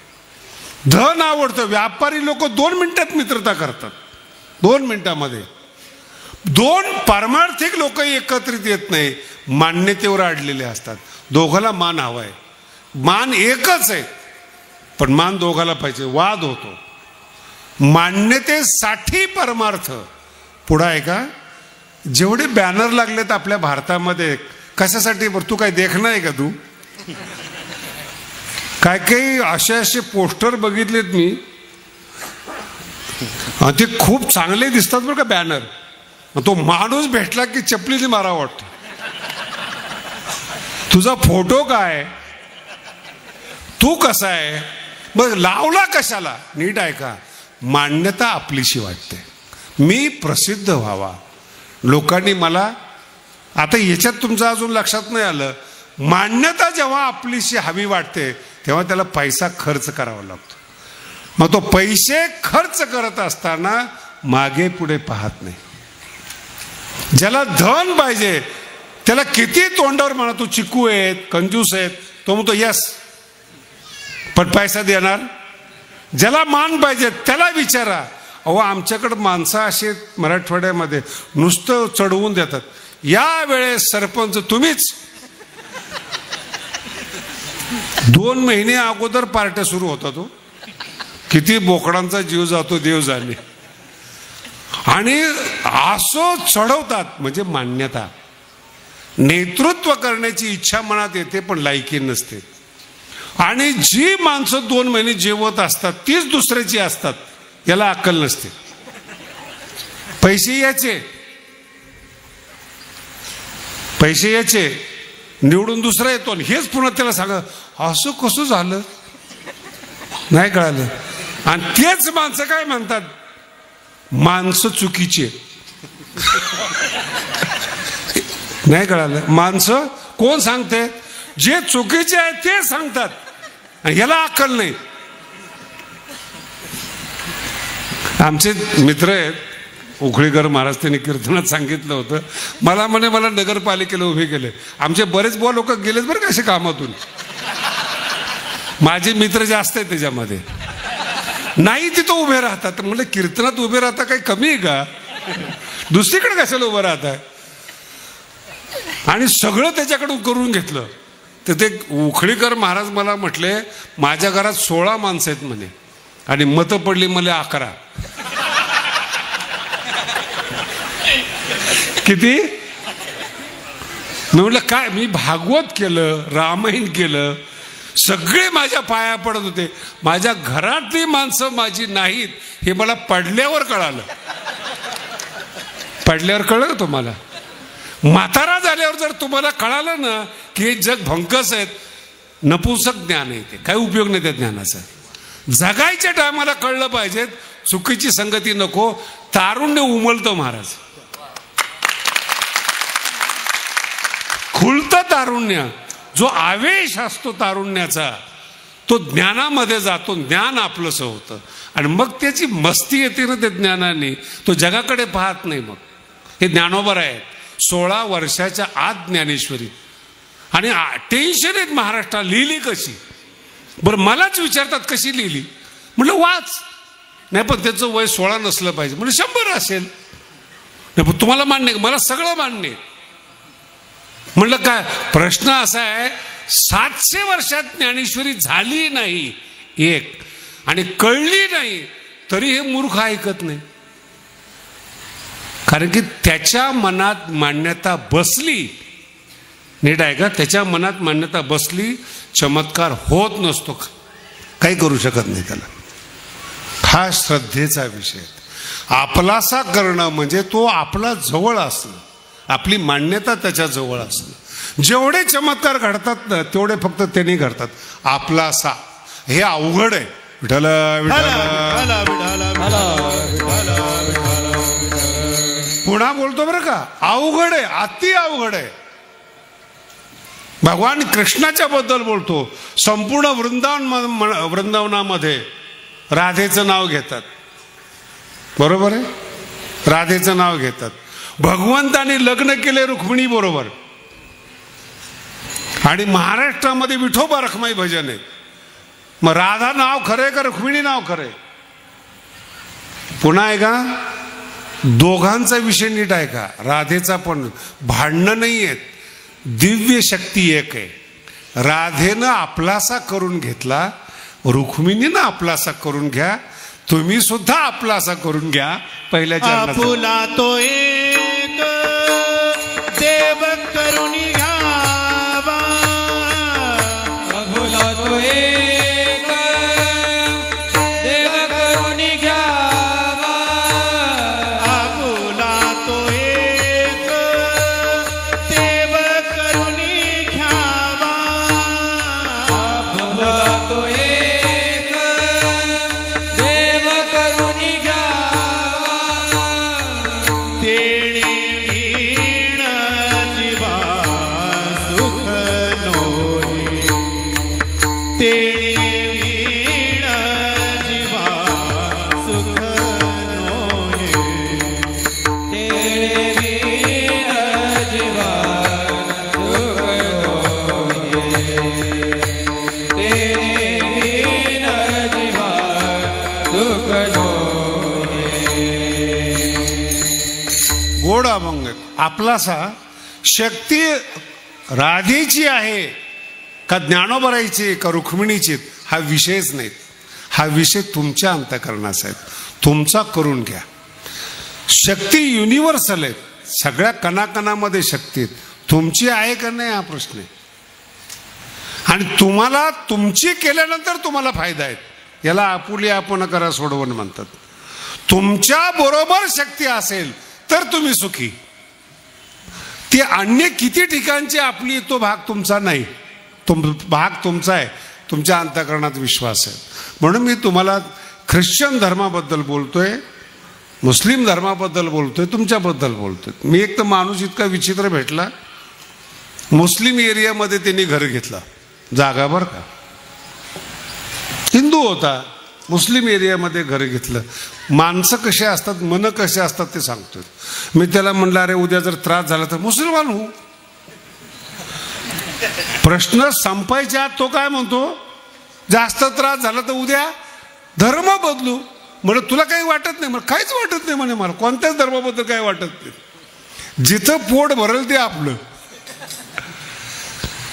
धन आवडतं, व्यापारी लोक 2 मिनिटात मित्रता करतात, 2 मिनिटामध्ये. 2 पारमार्थिक लोक एकत्रित येत नाही, मान्यतेवर अडलेले असतात. दोघाला मान हवाय, मान एकच आहे पण मान दोघाला पाहिजे. वाद होतो. मान्यतेसाठी परमार्थ पुढं आहे का. जेवढे बॅनर लागलेत आपल्या भारतामध्ये, कशासाठी, तू काय देखणं आहे का तू. काय काही असे पोस्टर बघितलेत मी, ते खूप चांगले दिसतात बरं का बॅनर. तो माणूस भेटला की चपलीने मारा वाटतो. तुझा फोटो काय, तू कसा आहे, बघ लावला कशाला. नीट आहे का. मान्यता आपलीशी वाटते, मी प्रसिद्ध व्हावा, लोकांनी मला. आता याच्यात तुमचं अजून लक्षात नाही आलं, मान्यता जेव्हा आपलीशी हवी वाटते तेव्हा त्याला पैसा खर्च करावा लागतो. मग तो पैसे खर्च करत असताना मागे पुढे पाहत नाही. ज्याला धन पाहिजे त्याला किती तोंडावर म्हणा तू चिकू आहेत, कंजूस आहेत, तो म्हणतो यस, पण पैसा देणार. ज्याला मान पाहिजे त्याला विचारा. अहो आमच्याकडे माणसं असे मराठवाड्यामध्ये नुसतं चढवून देतात. या वेळेस सरपंच तुम्हीच. 2 महिने अगोदर पार्ट्या सुरू होता. तो किती बोकडांचा जीव जातो देव जाणे. आणि असं चढवतात म्हणजे मान्यता. नेतृत्व करण्याची इच्छा मनात येते पण लायकी नसते. आणि जी माणसं 2 महिने जेवत असतात तीच दुसऱ्याची असतात, याला अक्कल नसते. पैसे याचे निवडून दुसरा येतो, हेच पुन्हा त्याला सांगा असं कसं झालं, नाही कळालं. आणि तेच माणसं काय म्हणतात, माणसं चुकीचे. नाही कळालं. माणसं कोण सांगते, जे चुकीचे आहे ते सांगतात, याला अक्कल नाही. आमचे मित्र आहेत उखळीकर महाराज, त्यांनी कीर्तनात सांगितलं होतं. मला म्हणे मला नगरपालिकेला उभे केले. आमचे बरेच बुवा लोक गेलेत बरं का असे कामातून. माझे मित्र जास्त आहेत त्याच्यामध्ये. नाही तिथं उभे राहतात. म्हणजे कीर्तनात उभे राहता काही कमी आहे का, दुसरीकडे कशाला उभं राहताय. आणि सगळं त्याच्याकडून करून घेतलं. तर ते उखळीकर महाराज मला म्हटले माझ्या घरात 16 माणसं आहेत म्हणे आणि मतं पडली मला 11. किती. मी म्हटलं काय, मी भागवत केलं, रामायण केलं, सगळे माझ्या पाया पडत होते. माझ्या घरातली माणसं माझी नाहीत हे मला पडल्यावर कळालं. पडल्यावर कळलं तुम्हाला. म्हातारा झाल्यावर जर तुम्हाला कळालं ना की हे जग भंकस आहेत, नपुंसक ज्ञान आहे, ते काही उपयोग नाही त्या ज्ञानाचा. जगायच्या टायमाला कळलं पाहिजे, चुकीची संगती नको. तारुण्य उमलतं महाराज, खुलतं तारुण्य. जो आवेश असतो तारुण्याचा तो ज्ञानामध्ये जातो, ज्ञान आपलंसं होतं. आणि मग त्याची मस्ती येते ना त्या ज्ञानाने, तो जगाकडे पाहत नाही. मग हे ज्ञानोबर आहेत, 16 वर्षाच्या आत ज्ञानेश्वरी. आणि टेन्शन आहेत महाराष्ट्रात, लिहिली कशी. बरं मलाच विचारतात कशी लिहिली, म्हटलं वाच. नाही पण त्याचं वय 16 नसलं पाहिजे. म्हणजे 100 असेल. नाही पण तुम्हाला मान्य, मला सगळं मान्य. म्हणलं काय प्रश्न असा आहे, 700 वर्षात ज्ञानेश्वरी झाली नाही एक आणि कळली नाही तरी हे मूर्ख ऐकत नाही. कारण की त्याच्या मनात मान्यता बसली. नीट आहे का, त्याच्या मनात मान्यता बसली, चमत्कार होत नसतो, काही करू शकत नाही त्याला. हा श्रद्धेचा विषय. आपलासा करणं म्हणजे तो आपला जवळ असणं, आपली मान्यता त्याच्या जवळ असणं. जेवढे चमत्कार घडतात ना तेवढे फक्त त्यांनी घडतात. आपलासा हे अवघड आहे. विठ्ठल पुन्हा बोलतो बरं का, अवघड आहे, अति अवघड आहे. भगवान कृष्णाच्या बद्दल बोलतो. संपूर्ण वृंदावनामध्ये राधेचं नाव घेतात. बरोबर आहे, राधेचं नाव घेतात. भगवंताने लग्न केले रुक्मिणी बरोबर. आणि महाराष्ट्रामध्ये विठोबा रखमाई भजन आहे. मग राधा नाव खरे का रुक्मिणी नाव खरे? पुन्हा ऐका, दोघांचा विषय नीट ऐका. राधेचा पण भांडणं नाही आहेत, दिव्य शक्ती एक आहे. राधेनं आपलासा करून घेतला, रुक्मिणीनं आपलासा करून घ्या. तुम्ही सुद्धा आपलासा करून घ्या. पहिल्या आपुला तो एक देव करून घ्यावा, आपुला तो एक देव करून घ्यावा, आपुला तो एक देव करून घ्यावा, आपुला तो एक देव करून घ्यावा. तेणे वीण जीवा सुख नोहे, तेणे वीण जीवा सुख नोहे, तेणे वीण जीवा सुख नोहे, तेणे वीण जीवा सुख नोहे. गोड अभंग. आपलासा शक्ती राधेची आहे का ज्ञानोबराईची का रुक्मिणीची हा विषयच नाही. हा विषय तुमच्या अंतःकरणाचा आहे. तुमचा करून घ्या. शक्ती युनिव्हर्सल आहे. सगळ्या कणाकणामध्ये शक्ती आहे. तुमची आहे का नाही हा प्रश्न आहे. आणि तुम्हाला तुमची केल्यानंतर तुम्हाला फायदा आहे. याला आपुली आपण करा सोडवण म्हणतात. तुमच्या बरोबर शक्ती असेल तर तुम्ही सुखी. ती अन्य किती ठिकाणची आपली तो भाग तुमचा नाही. भाग तुमचा आहे. तुमच्या अंतःकरणात विश्वास आहे. म्हणून मी तुम्हाला ख्रिश्चन धर्माबद्दल बोलतोय, मुस्लिम धर्माबद्दल बोलतोय, तुमच्याबद्दल बोलतोय. मी एक तर माणूस इतका विचित्र भेटला, मुस्लिम एरियामध्ये त्यांनी घर घेतला जागा बरं का, हिंदू होता, मुस्लिम एरियामध्ये घर घेतलं. माणसं कसे असतात, मन कसे असतात ते सांगतोय. मी त्याला म्हणलं अरे उद्या जर त्रास झाला तर मुसलमान हो. प्रश्न संपायच्या आत तो काय म्हणतो, जास्त त्रास झाला तर उद्या धर्म बदलू. म्हणजे तुला काही वाटत नाही? मला काहीच वाटत नाही म्हणे, मला कोणत्याच धर्माबद्दल काही वाटत नाही. जिथं पोट भरल ते आपलं.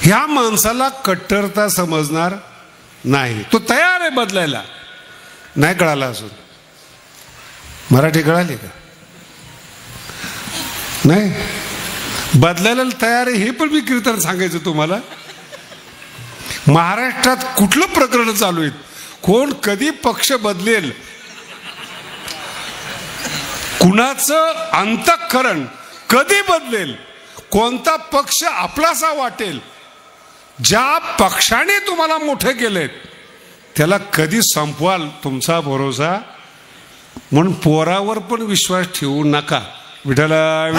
ह्या माणसाला कट्टरता समजणार नाही. तो तयार आहे बदलायला. नाही कळाला असून मराठी कळाली का नाही? बदलायला तयार आहे हे पण मी कीर्तन सांगायचं तुम्हाला. महाराष्ट्रात कुठलं प्रकरण चालू आहे, कोण कधी पक्ष बदलेल, कुणाचं अंतःकरण कधी बदलेल, कोणता पक्ष आपलासा वाटेल, ज्या पक्षाने तुम्हाला मोठे केलेत त्याला कधी संपवाल तुमचा भरोसा. म्हणून पोरावर पण विश्वास ठेवू नका. विठ्ठला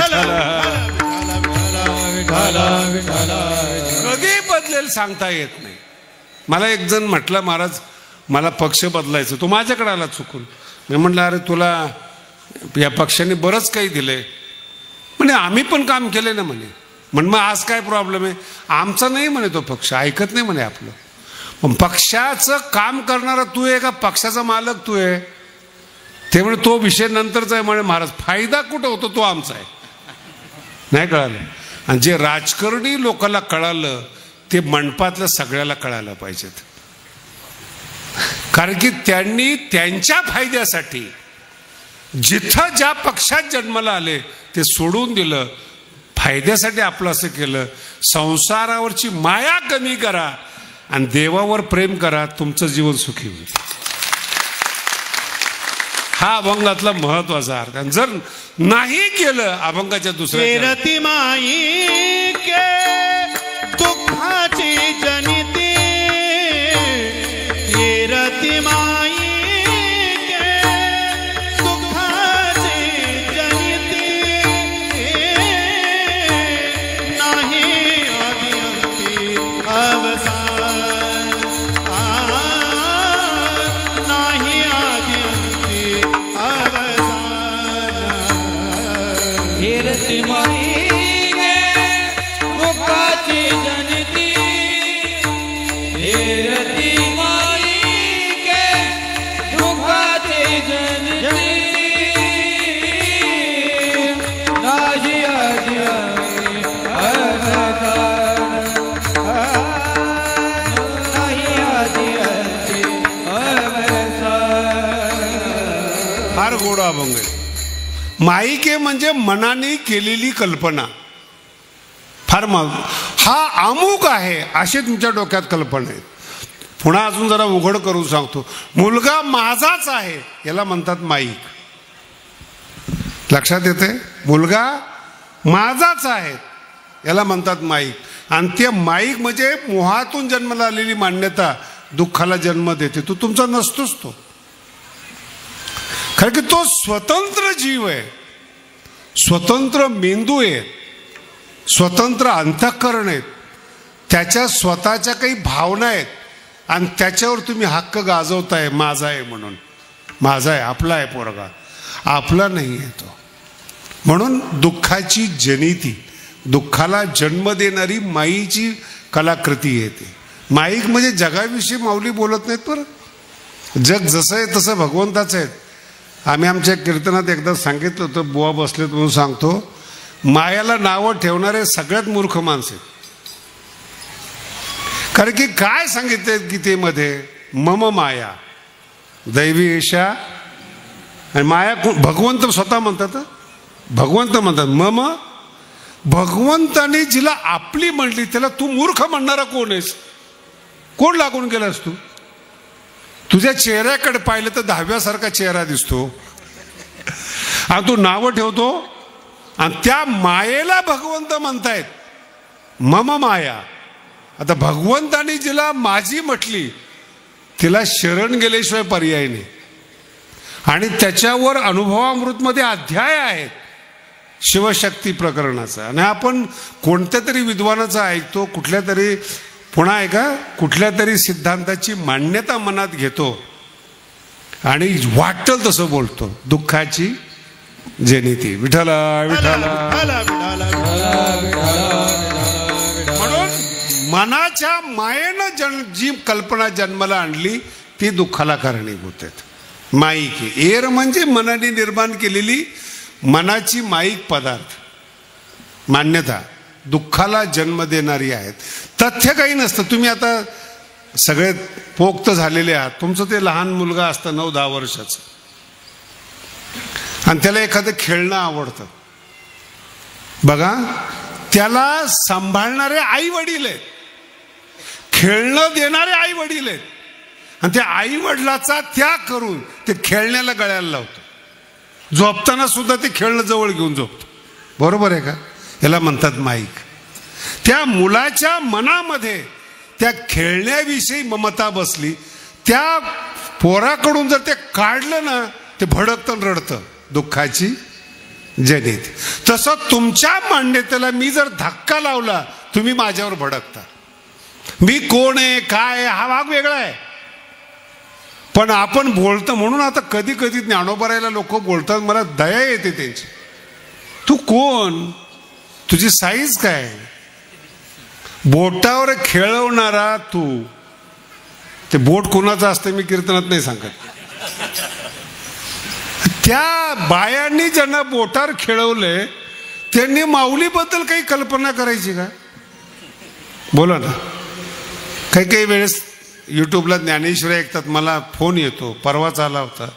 कधी बदलेल सांगता येत नाही. मला एक जण म्हटलं महाराज मला पक्ष बदलायचं, तो माझ्याकडे आला चुकून. मी म्हटलं अरे तुला या पक्षाने बरंच काही दिलंय. म्हणे आम्ही पण काम केले ना म्हणे. म्हण मग आज काय प्रॉब्लेम आहे? आमचा नाही म्हणे तो पक्ष, ऐकत नाही म्हणे आपलं. पण पक्षाचं काम करणारा तू आहे का पक्षाचा मालक तू आहे? ते म्हणे तो विषय नंतरचा आहे म्हणे महाराज. फायदा कुठं होतो तो आमचा आहे. नाही कळालं. आणि जे राजकारणी लोकांना कळालं ते मंडपातलं सगळ्याला कळायला पाहिजेत. कारण की त्यांनी त्यांच्या फायद्यासाठी जिथं ज्या पक्षात जन्माला आले ते सोडून दिलं, फायद्यासाठी आपलं असं केलं. संसारावरची माया कमी करा आणि देवावर प्रेम करा, तुमचं जीवन सुखी होईल. हा अभंगातला महत्वाचा अर्थ. आणि जर नाही केलं अभंगाच्या दुसऱ्या माई के फार गोड अभंग आहे. माईके म्हणजे मनाने केलेली कल्पना. फार हा अमुक आहे अशी तुमच्या डोक्यात कल्पना आहे. पुन्हा अजून जरा उघड करून सांगतो, मुलगा माझाच आहे याला म्हणतात माईक. लक्षात येते? मुलगा माझाच आहे याला म्हणतात माईक. आणि ते माईक म्हणजे मोहातून जन्माला आलेली मान्यता दुःखाला जन्म देते. तो तुमचा नसतोच. तो कारण की तो स्वतंत्र जीव आहे, स्वतंत्र मेंदू आहे, स्वतंत्र अंतःकरण आहेत, त्याच्या स्वतःच्या काही भावना आहेत आणि त्याच्यावर तुम्ही हक्क गाजवताय माझा आहे म्हणून. माझा आहे, आपला आहे पोरगा, आपला नाही आहे तो. म्हणून दुःखाची जनिती, दुःखाला जन्म देणारी माईची कलाकृती आहे ती. माईक म्हणजे जगाविषयी माऊली बोलत नाहीत बरं. जग जसं आहे तसं भगवंताचं आहे. आम्ही आमच्या कीर्तनात एकदा सांगितलं होतं, बुवा बसलेत म्हणून सांगतो, मायाला नावं ठेवणारे सगळ्यात मूर्ख माणसं आहेत. कारण की काय सांगितलंय गीतेमध्ये, मम माया दैवी ईशा. आणि माया भगवंत स्वतः म्हणतात, भगवंत म्हणतात मम. भगवंताने जिला आपली म्हणली त्याला तू मूर्ख म्हणणारा कोण आहेस? कोण लागून गेलास तू? तुझ्या चेहऱ्याकडे पाहिलं तर 10व्यासारखा चेहरा दिसतो आणि तू नावं ठेवतो. आणि त्या मायेला भगवंत म्हणतायत मम माया. आता भगवंताने जिला माझी म्हटली तिला शरण गेल्याशिवाय पर्याय नाही. आणि त्याच्यावर अनुभवामृतमध्ये अध्याय आहेत शिवशक्ती प्रकरणाचा. आणि आपण कोणत्या तरी विद्वानाचा ऐकतो, कुठल्या तरी पुन्हा आहे का कुठल्या तरी सिद्धांताची मान्यता मनात घेतो आणि वाटेल तसं बोलतो. दुःखाची जनिती विठ्ठला विठ्ठला. म्हणून मनाच्या मायेनं जी कल्पना जन्माला आणली ती दुःखाला कारणीभूत आहेत. माईक एर म्हणजे मनाने निर्माण केलेली मनाची माईक पदार्थ मान्यता दुःखाला जन्म देणारी आहेत. तथ्य काही नसतं. तुम्ही आता सगळे पोक्त झालेले आहात. तुमचं ते लहान मुलगा असतं 9-10 वर्षाचं आणि त्याला एखादं खेळणं आवडतं बघा, त्याला सांभाळणारे आई वडील आहेत, खेळणं देणारे आई वडील आहेत आणि त्या आई वडिलाचा त्याग करून ते खेळण्याला गळ्याला लावतो. झोपताना सुद्धा ते खेळणं जवळ घेऊन झोपतो. बरोबर आहे का? याला म्हणतात माईक. त्या मुलाच्या मनामध्ये त्या खेळण्याविषयी ममता बसली, त्या पोराकडून जर ते काढलं ना ते भडकतं रडतं. दुःखाची जनित. तसं तुमच्या मान्यतेला मी जर धक्का लावला तुम्ही माझ्यावर भडकता. मी कोण आहे काय हा भाग वेगळा आहे, पण आपण बोलतो म्हणून आता कधी कधी ज्ञानोबरायला लोक बोलतात, मला दया येते त्यांची. तू कोण? तुझी साईज काय? बोटावर खेळवणारा तू. ते बोट कोणाचं असतं मी कीर्तनात नाही सांगत. त्या बायांनी ज्यांना बोटावर खेळवलंय त्यांनी माऊलीबद्दल काही कल्पना करायची का? बोला ना. काही काही वेळेस युट्यूबला ज्ञानेश्वरी ऐकतात, मला फोन येतो, परवाच आला होता,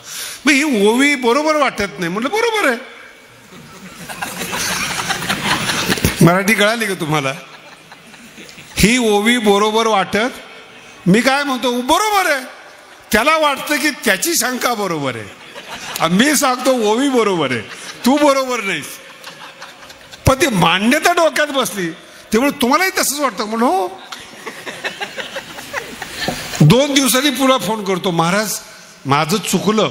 मग ही ओवी बरोबर वाटत नाही. म्हटलं बरोबर आहे. मराठी कळाली का तुम्हाला? ही ओवी बरोबर वाटत. मी काय म्हणतो बरोबर आहे. त्याला वाटतं की त्याची शंका बरोबर आहे. मी सांगतो ओवी बरोबर आहे, तू बरोबर नाहीस. पण ती मान्यता डोक्यात बसली त्यामुळे तुम्हालाही तसंच वाटतं. म्हणून हो 2 दिवसांनी पुन्हा फोन करतो, महाराज माझं चुकलं,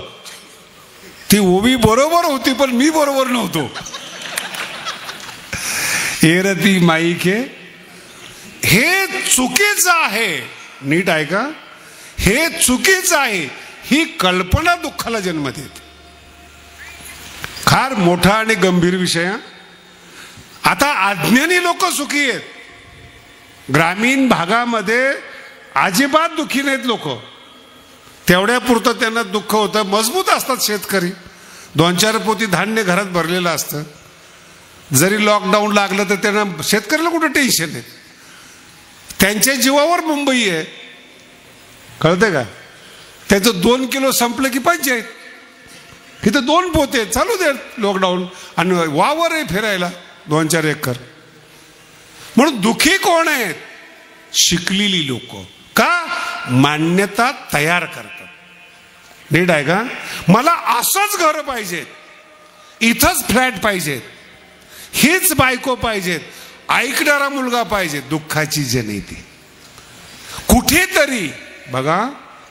ती ओवी बरोबर होती पण मी बरोबर नव्हतो. एरती माईके हे चुकीचं आहे. नीट ऐका, हे चुकीचं आहे. ही कल्पना दुःखाला जन्म देते. फार मोठा आणि गंभीर विषय. आता अज्ञानी लोक सुखी आहेत. ग्रामीण भागामध्ये अजिबात दुःखी नाहीत लोक. तेवढ्या पुरतं त्यांना दुःख होतं. मजबूत असतात शेतकरी. 2-4 पोती धान्य घरात भरलेलं असतं. जरी लॉकडाऊन लागलं तर त्यांना शेतकऱ्याला कुठं टेन्शन आहे. त्यांच्या जीवावर मुंबई आहे. कळतंय का? त्याचं 2 किलो संपलं की पंचायत. इथं 2 पोते चालू दे लॉकडाऊन, आणि वावर आहे फिरायला 2-4 एकर. म्हणून दुखी कोण आहेत? शिकलेली लोक. का? मान्यता तयार करतात. नीट आहे का? मला असंच घर पाहिजेत, इथंच फ्लॅट पाहिजेत, हीच बायको पाहिजेत, ऐकणारा मुलगा पाहिजे. दुःखाची जनिती. कुठेतरी बघा,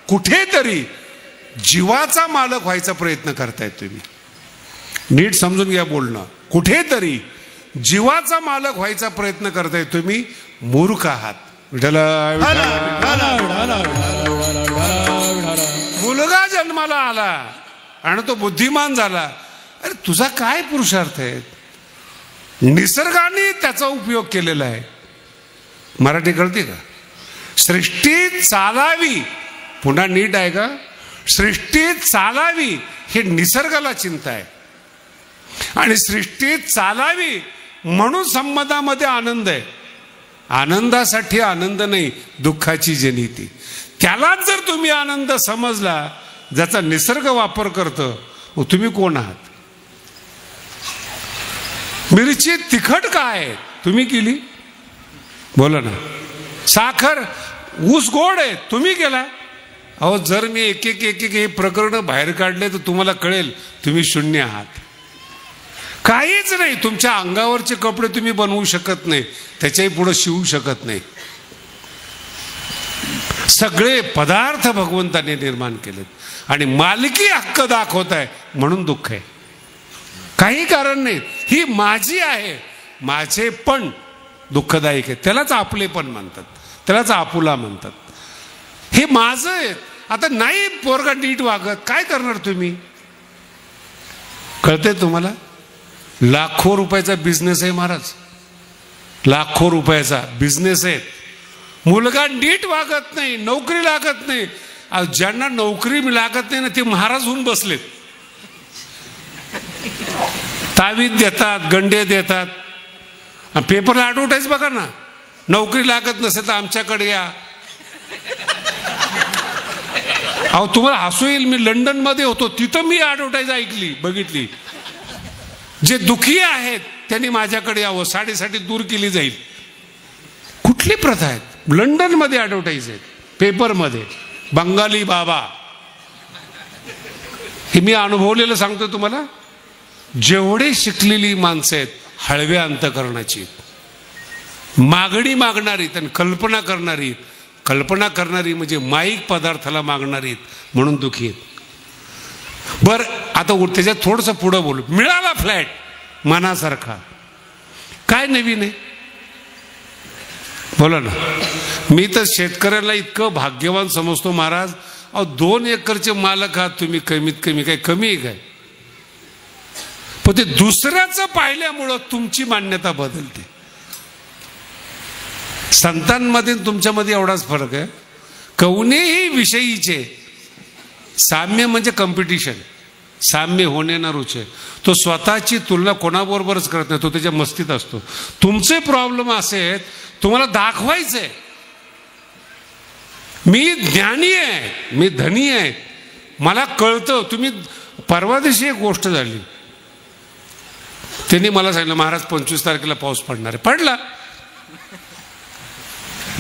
कुठेतरी जीवाचा मालक व्हायचा प्रयत्न करतायत तुम्ही. नीट समजून घ्या बोलणं. कुठेतरी जीवाचा मालक व्हायचा प्रयत्न करताय तुम्ही. मूर्ख आहात. मुलगा जन्माला आला आणि तो बुद्धिमान झाला. अरे तुझा काय पुरुषार्थ आहे? निसर्गाने त्याचा उपयोग केलेला आहे. मराठी कळते का? सृष्टी चालावी, पुन्हा नीट आहे का? सृष्टी चालावी हे निसर्गाला चिंता आहे, आणि सृष्टी चालावी म्हणून संबंधामध्ये आनंद आहे. आनंदासाठी आनंद नाही, दुःखाची जनिती. त्यालाच जर तुम्ही आनंद समजला ज्याचा निसर्ग वापर करतो, तुम्ही कोण आहात? मिरची तिखट काय तुम्ही केली? बोला ना. साखर ऊस गोड आहे तुम्ही केला. अहो जर मी एक एक हे प्रकरण बाहेर काढले तर तुम्हाला कळेल तुम्ही शून्य आहात. काहीच नाही. तुमच्या अंगावरचे कपडे तुम्ही बनवू शकत नाही, त्याच्याही पुढे शिवू शकत नाही. सगळे पदार्थ भगवंताने निर्माण केलेत, आणि मालकी हक्क दाखवत आहे म्हणून दुःख आहे. काही कारण नाही. ही माझी आहे, माझे पण दुःखदायक आहे. त्यालाच आपले पण म्हणतात, त्यालाच आपुला म्हणतात. हे माझं आहे. आता नाही पोरगा नीट वागत, काय करणार तुम्ही? कळतंय तुम्हाला? लाखो रुपयाचा बिझनेस आहे महाराज, लाखो रुपयाचा बिझनेस आहे. मुलगा नीट वागत नाही, नोकरी लागत नाही. ज्यांना नोकरी लागत नाही ना ते महाराज होऊन बसलेत. तावीज देतात, गंडे देतात. पेपरला ॲडव्हर्टाईज बघा ना, नोकरी लागत नसेल तर आमच्याकडे या. अहो तुम्हाला हसू येईल, मी लंडनमध्ये होतो, तिथं मी ॲडव्हर्टाईज ऐकली, बघितली. जे दुखी आहेत त्यांनी माझ्याकडे यावं, साडेसाठी दूर केली जाईल. कुठली प्रथा आहेत? लंडनमध्ये ॲडव्हर्टाईज आहेत, पेपरमध्ये. बंगाली बाबा, हे मी अनुभवलेलं सांगतो तुम्हाला. जेवढे शिकलेली माणसं आहेत हळव्या अंतकरणाची, मागणी मागणारी आणि कल्पना करणारी. कल्पना करणारी म्हणजे माईक पदार्थाला मागणारी म्हणून दुखी आहेत. बर आता त्याच्यात थोडंसं पुढं बोलू. मिळाला फ्लॅट मनासारखा, काय नवीन आहे? बोला ना. मी तर शेतकऱ्याला इतकं भाग्यवान समजतो महाराज. अहो 2 एकरचे मालक आहात तुम्ही, कमीत कमी काय कमी आहे काय? पण ते दुसऱ्याचं पाहिल्यामुळं तुमची मान्यता बदलते. संतांमध्ये तुमच्यामध्ये एवढाच फरक आहे. कोणीही विषयीचे साम्य म्हणजे कॉम्पिटिशन, साम्य होणे ना रुचे. तो स्वतःची तुलना कोणाबरोबरच करत नाही, तो त्याच्या मस्तीत असतो. तुमचे प्रॉब्लेम असे आहेत, तुम्हाला दाखवायचंय मी ज्ञानी आहे, मी धनी आहे, मला कळतं. तुम्ही परवा दिवशी एक गोष्ट झाली, त्यांनी मला सांगितलं महाराज 25 तारखेला पाऊस पडणार आहे. पडला,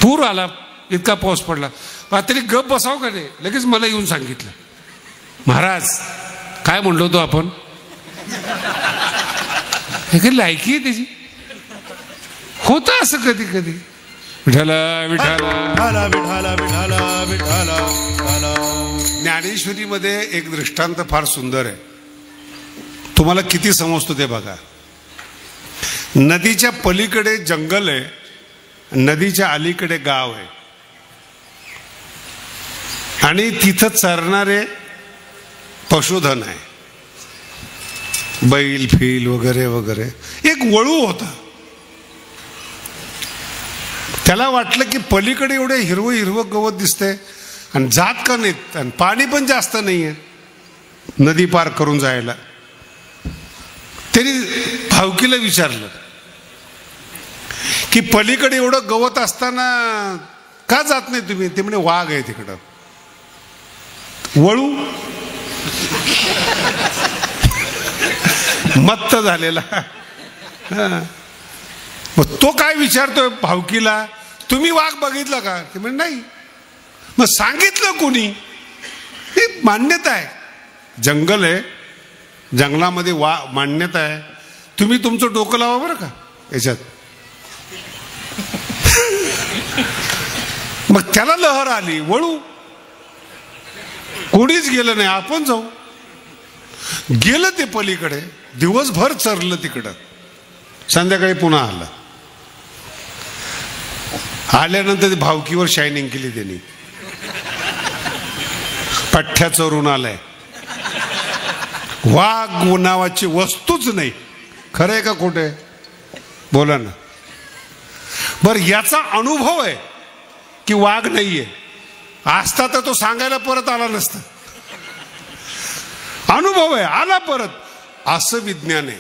पूर आला, इतका पाऊस पडला. तरी गप बसाव का नाही, लगेच मला येऊन सांगितलं महाराज काय म्हणलो होतो आपण. हे काही लायकी आहे त्याची. होतं असं कधी कधी. विठाला विठाला विठाला विठाला विठाला. ज्ञानेश्वरीमध्ये एक दृष्टांत फार सुंदर आहे, तुम्हाला किती समजतो ते बघा. नदीच्या पलीकडे जंगल आहे, नदीच्या अलीकडे गाव आहे, आणि तिथं चरणारे पशुधन आहे, बैल फील वगैरे वगैरे. एक वळू होता, त्याला वाटलं की पलीकडे एवढे हिरवं हिरवं गवत दिसतंय आणि जात का नाहीत, आणि पाणी पण जास्त नाही आहे नदी पार करून जायला. त्यांनी भावकीला विचारलं की पलीकडे एवढं गवत असताना का जात नाही तुम्ही? ते म्हणे वाघ आहे तिकडं. वळू मत्त झालेला. मग तो काय विचारतोय भावकीला, तुम्ही वाघ बघितला का? ते म्हणजे नाही. मग सांगितलं कोणी? ही मान्यता आहे, जंगल आहे, जंगलामध्ये मान्यता आहे. तुम्ही तुमचं डोकं लावा बरं का याच्यात. मग त्याला लहर आली, वळू. कोणीच गेलं नाही, आपण जाऊ. गेलं ते पलीकडे, दिवसभर चरलं तिकडं, संध्याकाळी पुन्हा आलं. आल्यानंतर भावकीवर शायनिंग केली त्यांनी, पठ्ठ्या चोरून आलाय. वाघ नावाची वस्तूच नाही. खरं आहे का खोटं आहे? बोला ना. बरं, याचा अनुभव आहे की वाघ नाहीये. असता तर तो सांगायला परत आला नसता. अनुभव आहे, आला परत. असं विज्ञान आहे.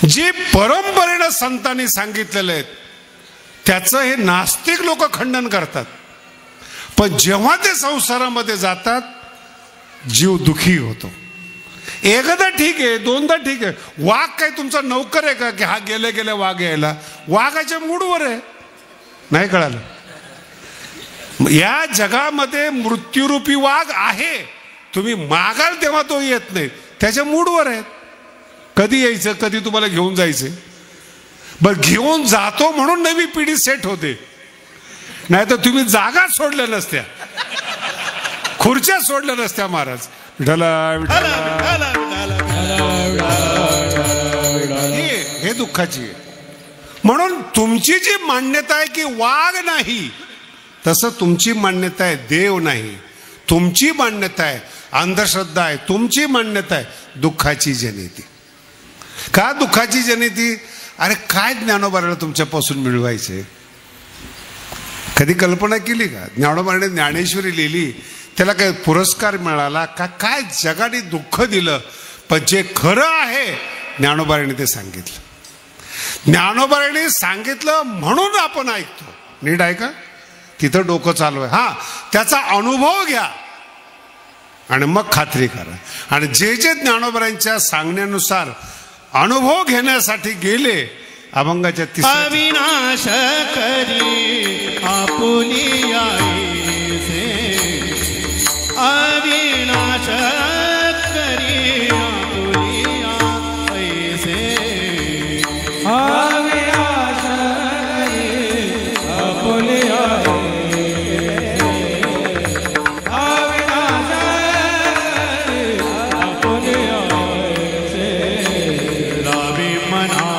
जे परंपरेनं संतांनी सांगितलेलं आहे त्याचं हे नास्तिक लोक खंडन करतात. पण जेव्हा ते संसारामध्ये जातात जीव दुखी होतो. एकदा ठीक आहे, दोनदा ठीक आहे. वाघ काय तुमचा नौकर आहे का की हा गेल्या गेल्या वाघ यायला? वाघाच्या मूडवर आहे. नाही कळालं? या जगामध्ये मृत्यूरूपी वाघ आहे. तुम्ही मागाल तेव्हा तो येत नाही, त्याच्या मूडवर आहे. कधी यायचं, कधी तुम्हाला घेऊन जायचं. बरं, घेऊन जातो म्हणून नवी पिढी सेट होते, नाही तर तुम्ही जागा सोडल्या नसत्या, खुर्च्या सोडल्या नसत्या. महाराज हे दुःखाची आहे. म्हणून तुमची जी मान्यता आहे की वाघ नाही, तसं तुमची मान्यता आहे देव नाही. तुमची मान्यता आहे अंधश्रद्धा आहे. तुमची मान्यता आहे दुःखाची जनिती. का दुःखाची जनिती? अरे काय ज्ञानोबाला तुमच्यापासून मिळवायचे? कधी कल्पना केली का? ज्ञानोबाने ज्ञानेश्वरी लिहिली, त्याला काय पुरस्कार मिळाला का? काय जगाने दुःख दिलं. पण जे खरं आहे ज्ञानोबाने ते सांगितलं. ज्ञानोबाने सांगितलं म्हणून आपण ऐकतो. नीट ऐका, तिथं डोकं चालू आहे. हा, त्याचा अनुभव घ्या आणि मग खात्री करा. आणि जे जे ज्ञानोबांच्या सांगण्यानुसार अनुभव घेण्यासाठी गेले, अभंगाच्या अविनाश करी आपुली आईसे, अविनाश करी आपुली आईसे, अविनाश करी आपुली आईसे, अविनाश करी आपुली आईसे, लावी मना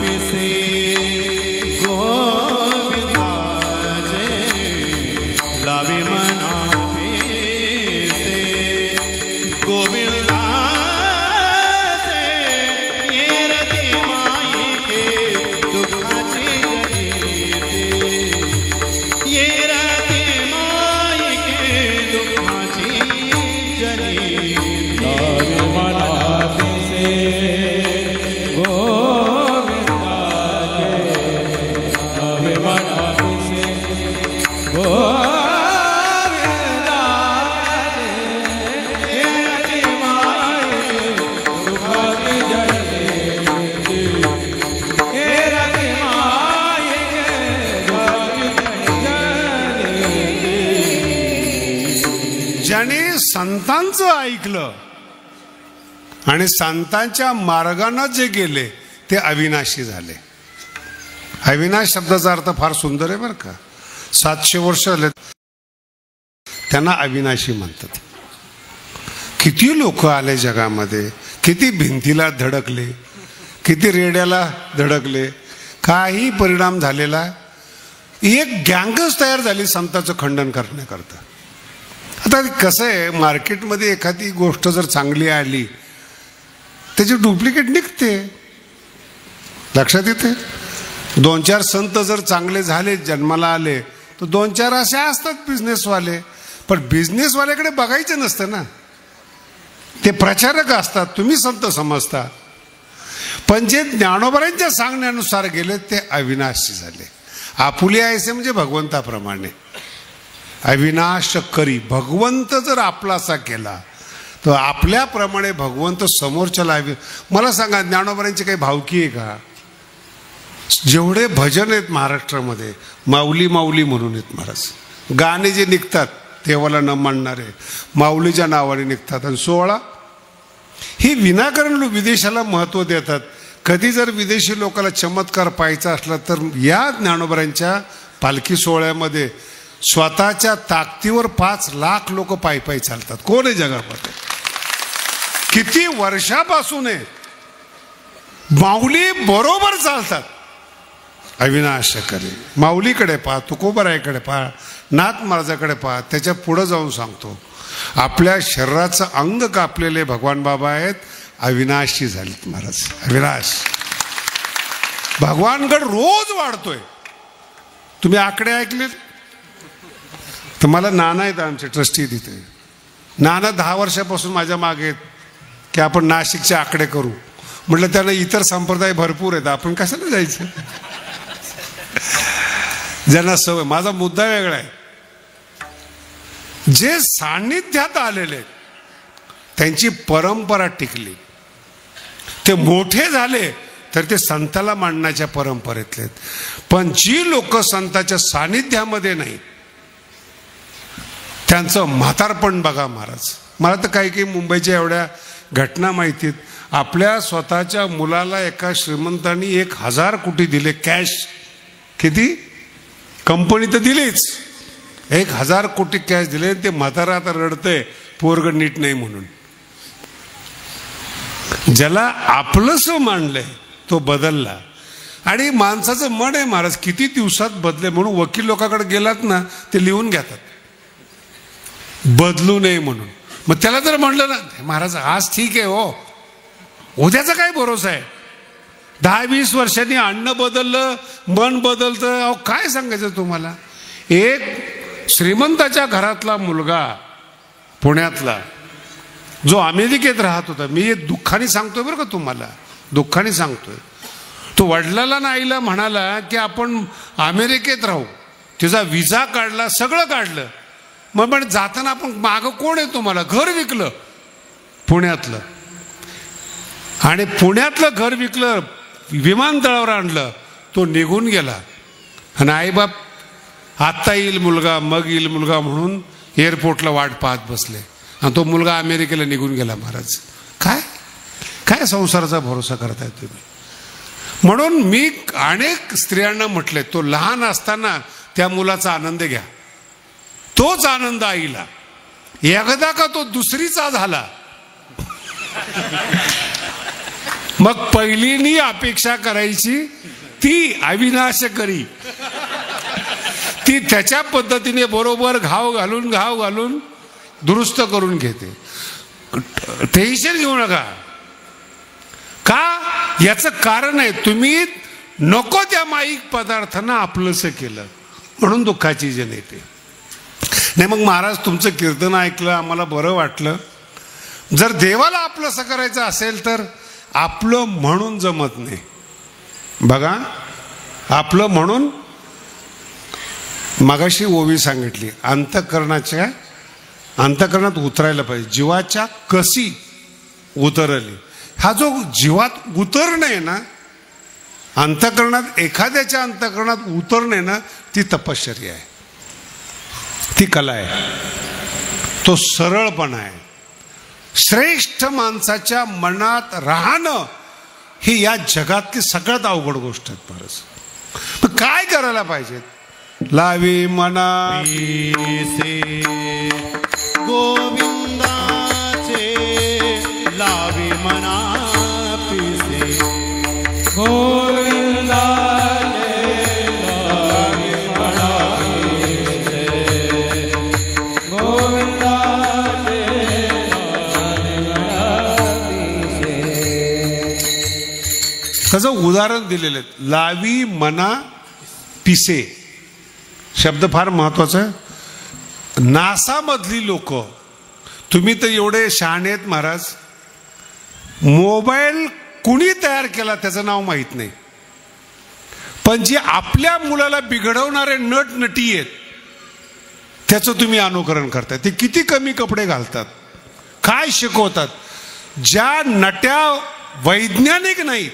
पिसे गोविंदाचे, लावी मना पिसे गोविंदाचे, येरती माईके दुःखाची जनिते, येरती माईके दुःखाची जनिते, लावी मना पिसे गोविंदाचे, लावी मना पिसे गोविंदाचे, येरती माईके दुःखाची जनिते, येरती माईके दुःखाची जनिते. ज्याने संतांचं ऐकलं आणि संतांच्या मार्गाने जे गेले ते अविनाशी झाले. अविनाश शब्दाचा अर्थ फार सुंदर आहे बरं का. 700 वर्ष झाले त्यांना अविनाशी म्हणतात. किती लोक आले जगामध्ये, किती भिंतीला धडकले, किती रेड्याला धडकले, काही परिणाम झालेला. एक गँगच तयार झाली संतांचं खंडन करण्याकरता. आता कसं आहे, मार्केटमध्ये एखादी गोष्ट जर चांगली आली त्याची डुप्लिकेट निघते. लक्षात येते? 2-4 संत जर चांगले झाले, जन्माला आले, तर 2-4 असे असतात बिझनेसवाले. पण बिझनेसवाल्याकडे बघायचं नसतं ना, ते प्रचारक असतात, तुम्ही संत समजता. पण जे ज्ञानोबांच्या सांगण्यानुसार गेले ते अविनाशी झाले. आपुले आयसे म्हणजे भगवंताप्रमाणे. अविनाश करी. भगवंत जर आपलासा केला तर आपल्याप्रमाणे भगवंत समोरच्याला. मला सांगा, ज्ञानोबांची काही भावकी आहे का? जेवढे भजन आहेत महाराष्ट्रामध्ये, माऊली माऊली म्हणून आहेत महाराज. गाणे जे निघतात देवाला न मानणारे माऊलीच्या नावाने निघतात. आणि 16 ही विनाकारण विदेशाला महत्त्व देतात. कधी जर विदेशी लोकांना चमत्कार पाहायचा असला तर या ज्ञानोबांच्या पालखी सोहळ्यामध्ये स्वतःच्या ताकदीवर 5 लाख लोक पायी पायी चालतात. कोण आहे जगामध्ये? किती वर्षापासून आहे माऊली बरोबर चालतात. अविनाश करी. माऊलीकडे पहा, तुकोबरायकडे पहा, नाथ महाराजाकडे पहा. त्याच्या पुढं जाऊन सांगतो, आपल्या शरीराचं अंग कापलेले भगवान बाबा आहेत, अविनाशी झालेत महाराज. अविनाश भगवानगड रोज वाढतोय. तुम्ही आकडे ऐकले तर मला नाना आहेत आमचे ट्रस्टी तिथे. नाना 10 वर्षापासून माझ्या मागे आहेत की आपण नाशिकचे आकडे करू. म्हटलं त्यांना इतर संप्रदाय भरपूर आहेत, आपण कशाला जायचं? ज्यांना सवय. माझा मुद्दा वेगळा आहे. जे सान्निध्यात आलेले त्यांची परंपरा टिकली, ते मोठे झाले तर ते संताला मानण्याच्या परंपरेतले. पण जी लोक संताच्या सानिध्यामध्ये नाही त्यांचं म्हातारपण बघा महाराज. मला तर काही काही मुंबईच्या एवढ्या घटना माहितीत. आपल्या स्वतःच्या मुलाला एका श्रीमंतांनी 1000 कोटी दिले कॅश. किती? कंपनी तर दिलीच, 1000 कोटी कॅश दिले. ते म्हातारा आता रडतंय पोरग नीट नाही म्हणून. ज्याला आपलंसं मानलंय तो बदलला. आणि माणसाचं मन आहे महाराज किती दिवसात बदले. म्हणून वकील लोकांकडे गेलात ना ते लिहून घेतात बदलू नये म्हणून. मग त्याला जर म्हणलं ना महाराज आज ठीक आहे हो, उद्याचा काय भरोसा आहे? 10-20 वर्षांनी अन्न बदललं, मन बदलतं. अहो काय सांगायचं तुम्हाला. एक श्रीमंताच्या घरातला मुलगा पुण्यातला जो अमेरिकेत राहत होता, मी दुःखाने सांगतोय बरं का तुम्हाला, दुःखाने सांगतोय. तो वडिलाला ना आईला म्हणाला की आपण अमेरिकेत राहू. तिचा विजा काढला, सगळं काढलं. मग पण जाताना आपण मागं कोण आहे तुम्हाला? घर विकलं पुण्यातलं. आणि पुण्यातलं घर विकलं, विमानतळावर आणलं, तो निघून गेला. आणि आईबाप आत्ता येईल मुलगा, मग येईल मुलगा म्हणून एअरपोर्टला वाट पाहत बसले. आणि तो मुलगा अमेरिकेला निघून गेला महाराज. काय काय संसाराचा भरोसा करताय तुम्ही? म्हणून मी अनेक स्त्रियांना म्हटले, तो लहान असताना त्या मुलाचा आनंद घ्या. तोच आनंद आईला. एकदा का तो दुसरीचा झाला मग पहिलीनी अपेक्षा करायची ती अविनाश करी. ती त्याच्या पद्धतीने बरोबर घाव घालून दुरुस्त करून घेते. टेन्शन घेऊ नका. का? याचं कारण आहे तुम्ही नको त्या माईक पदार्थांना आपलंसं केलं म्हणून दुःखाची जन येते. नाही मग महाराज तुमचं कीर्तन ऐकलं, आम्हाला बरं वाटलं. जर देवाला आपलंसं करायचं असेल तर आपलं म्हणून जमत नाही. बघा आपलं म्हणून मगाशी ओवी सांगितली, अंतःकरणात उतरायला पाहिजे. जीवाच्या कशी उतरली. हा जो जीवात उतरणे आहे ना, अंतःकरणात एखाद्याच्या अंतःकरणात उतरणे ना, ती तपश्चर्या आहे, ती कला आहे, तो सरळपणा आहे. श्रेष्ठ माणसाच्या मनात राहणं ही या जगातली सगळ्यात अवघड गोष्ट आहे महाराज. मग काय करायला पाहिजे? लावी मना गोविंदाचे, लावी मना पिसे गोविंदाचे, लावी मना पिसे गोविंदाचे, लावी मना पिसे. त्याचं उदाहरण दिलेलं आहे. लावी मना पिसे शब्द फार महत्वाचा आहे. नासामधली लोक, तुम्ही तर एवढे शहाणे आहेत महाराज, मोबाईल कुणी तयार केला त्याचं नाव माहीत नाही, पण जे आपल्या मुलाला बिघडवणारे नट नटी आहेत त्याचं तुम्ही अनुकरण करताय. ते किती कमी कपडे घालतात, काय शिकवतात. ज्या नट्या वैज्ञानिक नाहीत,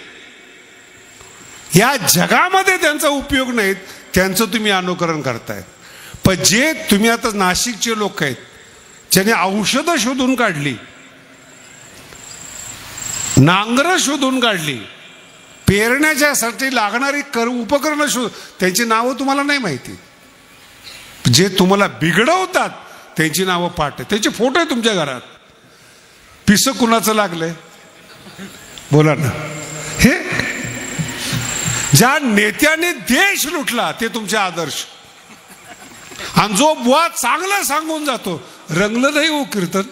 या जगामध्ये त्यांचा उपयोग नाहीत, त्यांचं तुम्ही अनुकरण करताय. पण जे तुम्ही आता नाशिकचे लोक आहेत, ज्याने औषधं शोधून काढली, नांगरं शोधून काढली, पेरण्याच्यासाठी लागणारी उपकरणं शोध, त्यांची नावं तुम्हाला नाही माहिती. जे तुम्हाला बिघडवतात त्यांची नावं पाठ आहे, त्यांचे फोटो आहे तुमच्या घरात. पिसं कुणाचं लागलंय बोला ना. हे ज्या नेत्याने देश लुटला ते तुमचे आदर्श. आणि जो बुवा चांगला सांगून जातो, रंगलं नाही हो कीर्तन,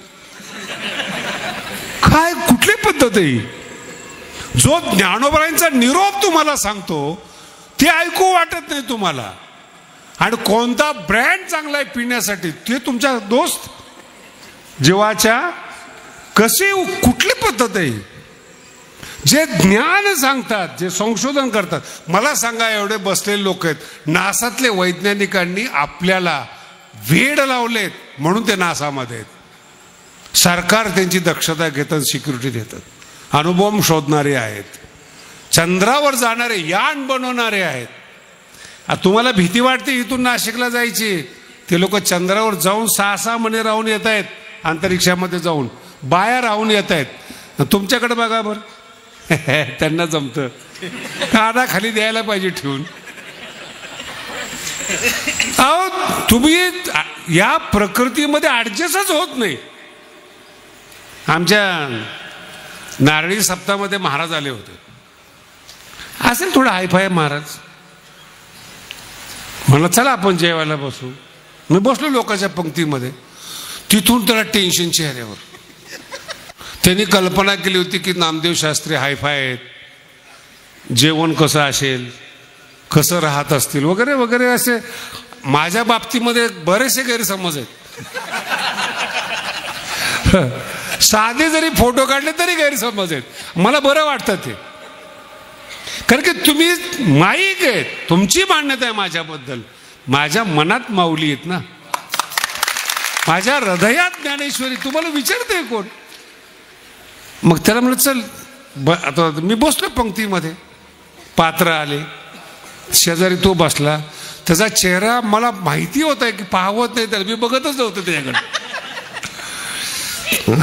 काय कुठली पद्धत आहे. जो ज्ञानोबरांचा निरोप तुम्हाला सांगतो ते ऐकू वाटत नाही तुम्हाला. आणि कोणता ब्रँड चांगला आहे पिण्यासाठी ते तुमच्या दोस्त जीवाच्या, कशी कुठली पद्धत आहे. जे ज्ञान सांगतात, जे संशोधन करतात, मला सांगा एवढे बसलेले लोक आहेत, नासातले वैज्ञानिकांनी आपल्याला वेड लावलेत म्हणून ते नासामध्ये आहेत. सरकार त्यांची दक्षता घेतात, सिक्युरिटी देतात. अणुबॉम्ब शोधणारे आहेत, चंद्रावर जाणारे यान बनवणारे आहेत. तुम्हाला भीती वाटते इथून नाशिकला जायची, ते लोक चंद्रावर जाऊन 6-6 महिने राहून येत आहेत, अंतरिक्षामध्ये जाऊन बाया राहून येत आहेत. तुमच्याकडे बघा बरं, त्यांना जमतं, काना खाली द्यायला पाहिजे ठेवून. अहो तुम्ही या प्रकृतीमध्ये ऍडजस्टच होत नाही. आमच्या नारळी सप्ताहामध्ये महाराज आले होते, असेल थोडं हायफाय महाराज. म्हणलं चला आपण जेवायला बसू. मी बसलो लोकांच्या पंक्तीमध्ये. तिथून त्याला टेन्शन चेहऱ्यावर. त्यांनी कल्पना केली होती की नामदेव शास्त्री हायफाय आहेत, जेवण कसं असेल, कसं राहत असतील वगैरे वगैरे. असे माझ्या बाबतीमध्ये बरेचसे गैरसमज आहेत. साधे जरी फोटो काढले तरी गैरसमज आहेत. मला बरं वाटतं ते, कारण की तुम्ही माईक आहेत, तुमची मान्यता आहे माझ्याबद्दल. माझ्या मनात माऊली आहेत ना, माझ्या हृदयात ज्ञानेश्वरी. तुम्हाला विचारते कोण. मग त्याला म्हणलं चल आता मी बसलो पंक्तीमध्ये, पात्र आले, शेजारी तो बसला. त्याचा चेहरा मला माहिती होता की पाहवत नाही, त्याला मी बघतच नव्हतं त्याच्याकडे.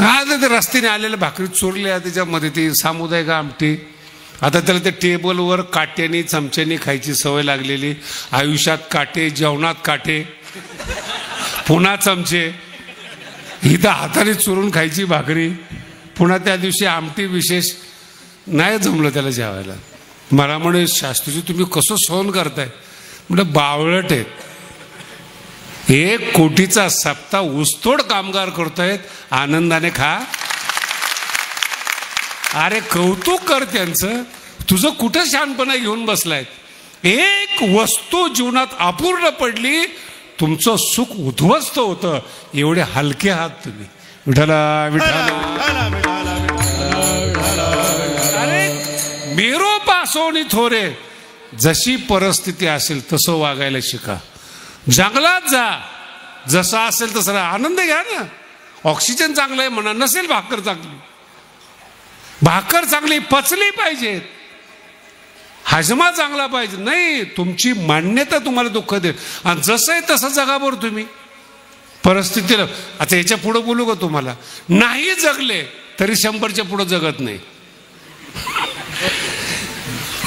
आज ते रस्त्याने आलेल्या भाकरी चोरल्या, त्याच्यामध्ये ती सामुदायिक आमटी. आता त्याला ते टेबलवर काट्यानी चमच्यानी खायची सवय लागलेली. आयुष्यात काटे, जेवणात काटे, पुन्हा चमचे, इथं हाताने चुरून खायची भाकरी, पुन्हा त्या दिवशी आमटी विशेष. नाही जमलं त्याला जेवायला. मला म्हणे शास्त्रीजी तुम्ही कसं सहन करताय. म्हणजे बावळट आहेत. 1 कोटीचा सप्ताह ऊसतोड कामगार करतायत, आनंदाने खा. अरे कौतुक कर त्यांचं. तुझं कुठं शहाणपणा घेऊन बसलाय. एक वस्तू जीवनात अपूर्ण पडली, तुमचं सुख उद्ध्वस्त होतं. एवढे हलके आहात तुम्ही. विठ्ठला विठ्ठला. अरे मेरो पासोनी थोरे. जशी परिस्थिती असेल तसं वागायला शिका. जंगलात जा, जसा असेल तसं आनंद घ्या ना. ऑक्सिजन चांगलं आहे म्हणा, नसेल भाकर चांगली, भाकर चांगली पचली पाहिजे, हजमा चांगला पाहिजे. नाही, तुमची मान्यता तुम्हाला दुःख देईल. आणि जसं आहे तसं जगा बरं तुम्ही परिस्थितीला. आता याच्या पुढे बोलू का तुम्हाला. नाही जगले तरी 100च्या पुढे जगत नाही.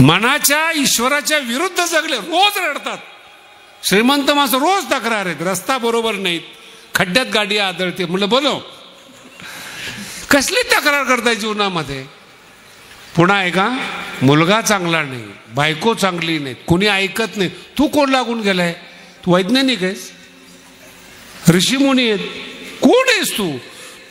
मनाच्या ईश्वराच्या विरुद्ध जगले रोज रडतात. श्रीमंत माणसं रोज तक्रार आहेत, रस्ता बरोबर नाहीत, खड्ड्यात गाडी आदळते. म्हणलं बोलो कसली तक्रार करताय जीवनामध्ये. पुन्हा आहे का, मुलगा चांगला नाही, बायको चांगली नाही, कोणी ऐकत नाही. तू कोण लागून गेलाय. तू वैज्ञानिक आहेस, ऋषीमुनी आहेत, कोण आहेस तू.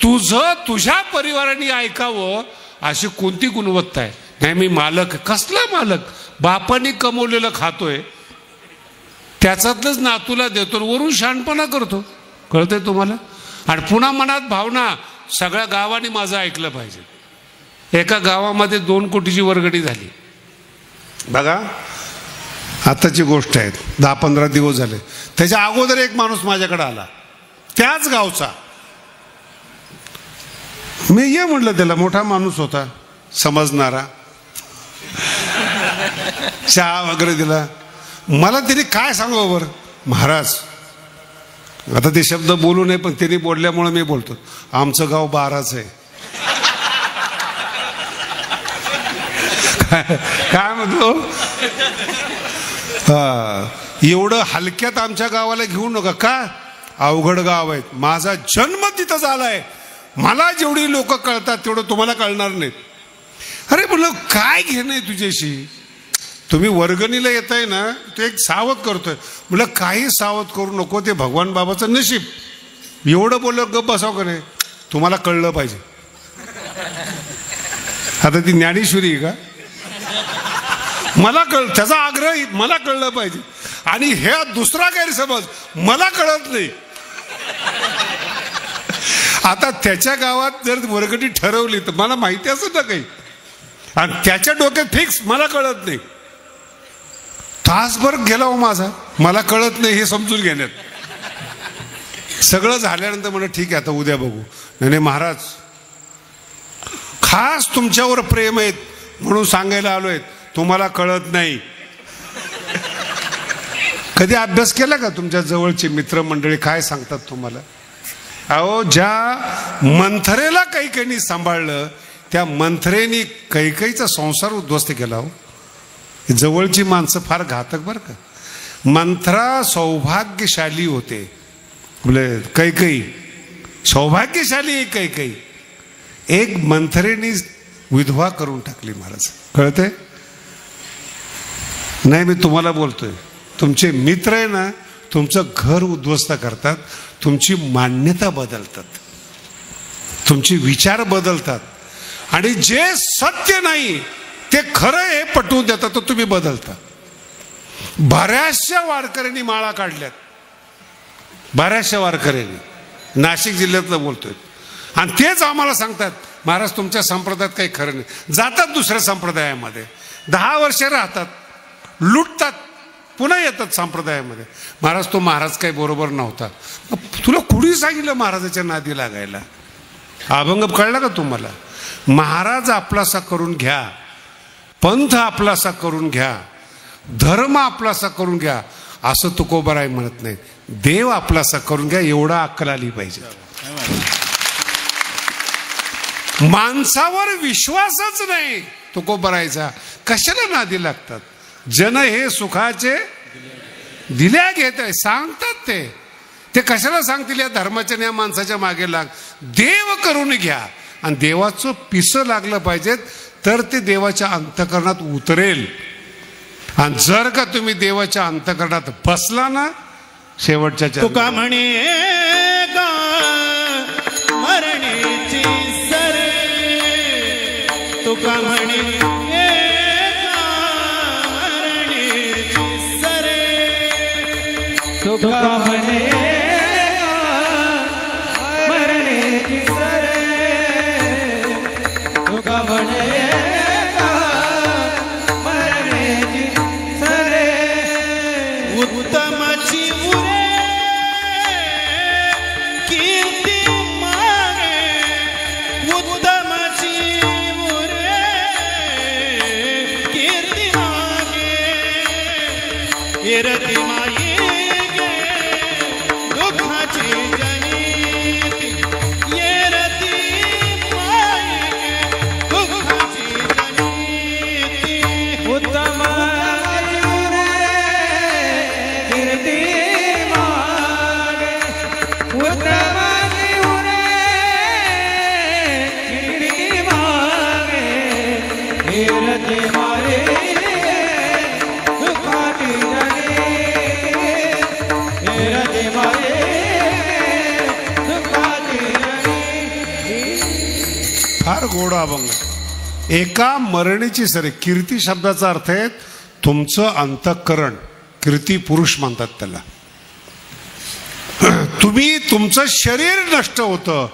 तुझं तुझ्या परिवाराने ऐकावं अशी कोणती गुणवत्ता आहे. नाही मी मालक. कसला मालक. बापाने कमवलेलं खातोय, त्याच्यातलंच नातूला देतो, वरून शहाणपणा करतो. कळतंय तुम्हाला. आणि पुन्हा मनात भावना, सगळ्या गावाने माझं ऐकलं पाहिजे. एका गावामध्ये 2 कोटीची वर्गणी झाली. बघा आताची गोष्ट आहे, 10-15 दिवस झाले. त्याच्या अगोदर एक माणूस माझ्याकडे आला, त्याच गावचा. मी ये म्हटलं त्याला, मोठा माणूस होता, समजणारा, चहा वगैरे दिला. मला त्याने काय सांगू बरं, महाराज, आता ते शब्द बोलू नये पण त्यांनी बोलल्यामुळे मी बोलतो, आमचं गाव 12च आहे. काय म्हणतो, एवढं हलक्यात आमच्या गावाला घेऊ नका. का, अवघड गाव आहे, माझा जन्म तिथं झालाय, मला जेवढी लोक कळतात तेवढं तुम्हाला कळणार नाहीत. अरे म्हणलं काय घेणं आहे तुझ्याशी, तुम्ही वर्गणीला येताय ना, ते एक सावध करतोय. म्हणलं काही सावध करू नको, ते भगवान बाबाचं नशीब. एवढं बोललं गप बसाव का नाही, तुम्हाला कळलं पाहिजे. आता ती ज्ञानेश्वरी आहे का, मला त्याचा आग्रह मला कळलं पाहिजे. आणि हे दुसरा गैरसमज, मला कळत नाही. आता त्याच्या गावात जर वर्गणी ठरवली तर मला माहिती असं ना काही, आणि त्याच्या डोक्यात फिक्स मला कळत नाही. तासभर गेला हो माझा, मला कळत नाही हे समजून घेण्यात. सगळं झाल्यानंतर म्हणलं ठीक आहे, आता उद्या बघू. नाही महाराज, खास तुमच्यावर प्रेम आहेत म्हणून सांगायला आलोय, तुम्हाला कळत नाही. कधी अभ्यास केला का, तुमच्या जवळचे मित्रमंडळी काय सांगतात तुम्हाला? अहो, ज्या मंथरेला कैकेयीने सांभाळलं, त्या मंथरेने कैकेयीचा संसार उद्ध्वस्त केला. हो, जवळची माणसं फार घातक बरं का. मंथरा सौभाग्यशाली होते, बोले कैकेयी सौभाग्यशाली आहे. कैकेयी एक मंथरेने विधवा करून टाकली. महाराज कळते नाही, मी तुम्हाला बोलतोय, तुमचे मित्र आहे ना, तुमचं घर उद्ध्वस्त करतात, तुमची मान्यता बदलतात, तुमचे विचार बदलतात, आणि जे सत्य नाही ते खरं हे पटवून देतात, तर तुम्ही बदलता. बऱ्याचशा वारकऱ्यांनी माळा काढल्यात, बऱ्याचशा वारकऱ्यांनी, नाशिक जिल्ह्यातलं बोलतोय, आणि तेच आम्हाला सांगतात, महाराज तुमच्या संप्रदायात काही खरं नाही. जातात दुसऱ्या संप्रदायामध्ये, 10 वर्ष राहतात, लुटतात, पुन्हा येतात संप्रदायामध्ये. महाराज तो महाराज काही बरोबर नव्हता. तुला कुणी सांगितलं महाराजाच्या नादी लागायला? अभंग कळला का तुम्हाला? महाराज आपलासा करून घ्या, पंथ आपलासा करून घ्या, धर्म आपलासा करून घ्या, असं तुकोबाराय म्हणत नाही. देव आपलासा करून घ्या, एवढा अक्कल आली पाहिजे. माणसावर विश्वासच नाही तुकोबारायचा, कशाला नादी लागतात? जन हे सुखाचे दिल्या घेत आहे, सांगतात ते कशाला सांगतील? या धर्माच्या या माणसाच्या मागे लाग, देव करून घ्या. आणि देवाचं पिसं लागलं पाहिजेत, तर ते देवाच्या अंतःकरणात उतरेल. आणि जर का तुम्ही देवाच्या अंतःकरणात बसला ना, शेवटच्या तुका म्हणे मरणेची सरे, तुका म्हणे मरणेची सरे, तुका म्हणे मरणेची सरे, तुका म्हणे मरणेची सरे. उत्तमाची उरे कीर्ती मागे, उत्तमाची उरे कीर्ती मागे, एरती माई गे दुःखाची जनिती, एरती माई गे दुःखाची जनिती. उत्तम फार गोड अभंग. एका मरणीची सरे, कीर्ती शब्दाचा अर्थ आहे तुमचं अंतःकरण. कीर्ती पुरुष म्हणतात त्याला. तुम्ही तुमचं शरीर नष्ट होतं,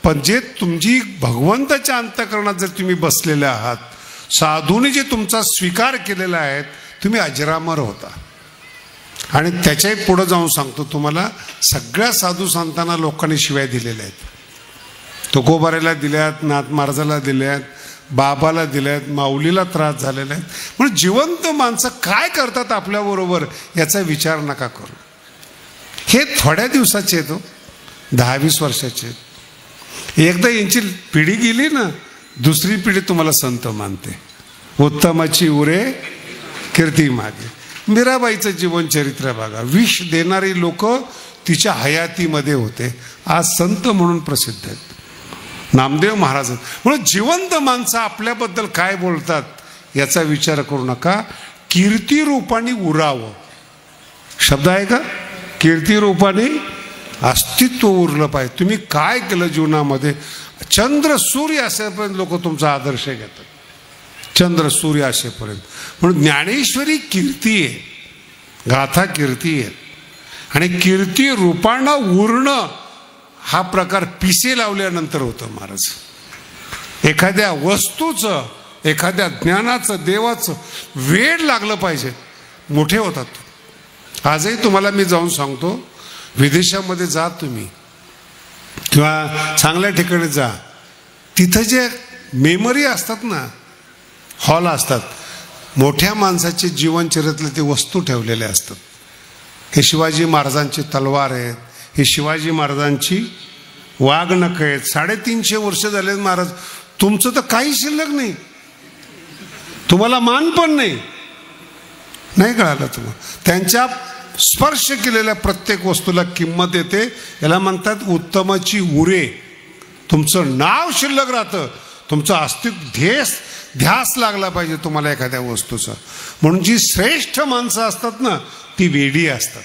पण जे तुमची भगवंताच्या अंतःकरणात जर तुम्ही बसलेले आहात, साधूने जे तुमचा स्वीकार केलेला आहे, तुम्ही अजरामर होता. आणि त्याच्याही पुढं जाऊन सांगतो तुम्हाला, सगळ्या साधू संतांना लोकांनी शिवाय दिलेल्या आहेत. तुकोबाराला दिल्यात, नाथ महाराजाला दिल्यात, बाबाला दिल्यात, माऊलीला त्रास झालेला आहे. म्हणून जिवंत माणसं काय करतात आपल्याबरोबर याचा विचार नका करू. हे थोड्या दिवसाचे आहेत, 10-20 वर्षाचे. एकदा यांची पिढी गेली ना, दुसरी पिढी तुम्हाला संत मानते. उत्तमाची उरे कीर्ती मागे. मीराबाईचं जीवनचरित्र बघा. विष देणारी लोक तिच्या हयातीमध्ये होते, आज संत म्हणून प्रसिद्ध आहेत. नामदेव महाराज. म्हणून जिवंत माणसं आपल्याबद्दल काय बोलतात याचा विचार करू नका. कीर्ती रूपाने उरावं शब्द आहे का? कीर्ती रूपाने अस्तित्व उरलं पाहिजे. तुम्ही काय केलं जीवनामध्ये? चंद्र सूर्य असेपर्यंत लोक तुमचा आदर्श घेतात, चंद्र सूर्य असेपर्यंत. म्हणून ज्ञानेश्वरी कीर्ती आहे, गाथा कीर्ती आहे. आणि कीर्ती रूपानं उरणं हा प्रकार पिसे लावल्यानंतर होतं महाराज. एखाद्या वस्तूचं, एखाद्या ज्ञानाचं, देवाचं वेड लागलं पाहिजे, मोठे होतात. आजही तुम्हाला मी जाऊन सांगतो, विदेशामध्ये जा तुम्ही किंवा चांगल्या ठिकाणी जा, तिथं जे मेमरी असतात ना, हॉल असतात, मोठ्या माणसाचे जीवनचरित्रातले ते वस्तू ठेवलेले असतात. हे शिवाजी महाराजांची तलवार आहेत, हे शिवाजी महाराजांची वाघनख आहेत. 350 वर्ष झालेत महाराज, तुमचं तर काही शिल्लक नाही, तुम्हाला मान पण नाही. नाही कळालं तुम्हाला? त्यांच्या स्पर्श केलेल्या प्रत्येक वस्तूला किंमत येते. याला म्हणतात उत्तमाची उरे. तुमचं नाव शिल्लक राहतं, तुमचं अस्तित्व ध्यास लागला पाहिजे तुम्हाला एखाद्या वस्तूचा. म्हणून जी श्रेष्ठ माणसं असतात ना, ती वेडी असतात.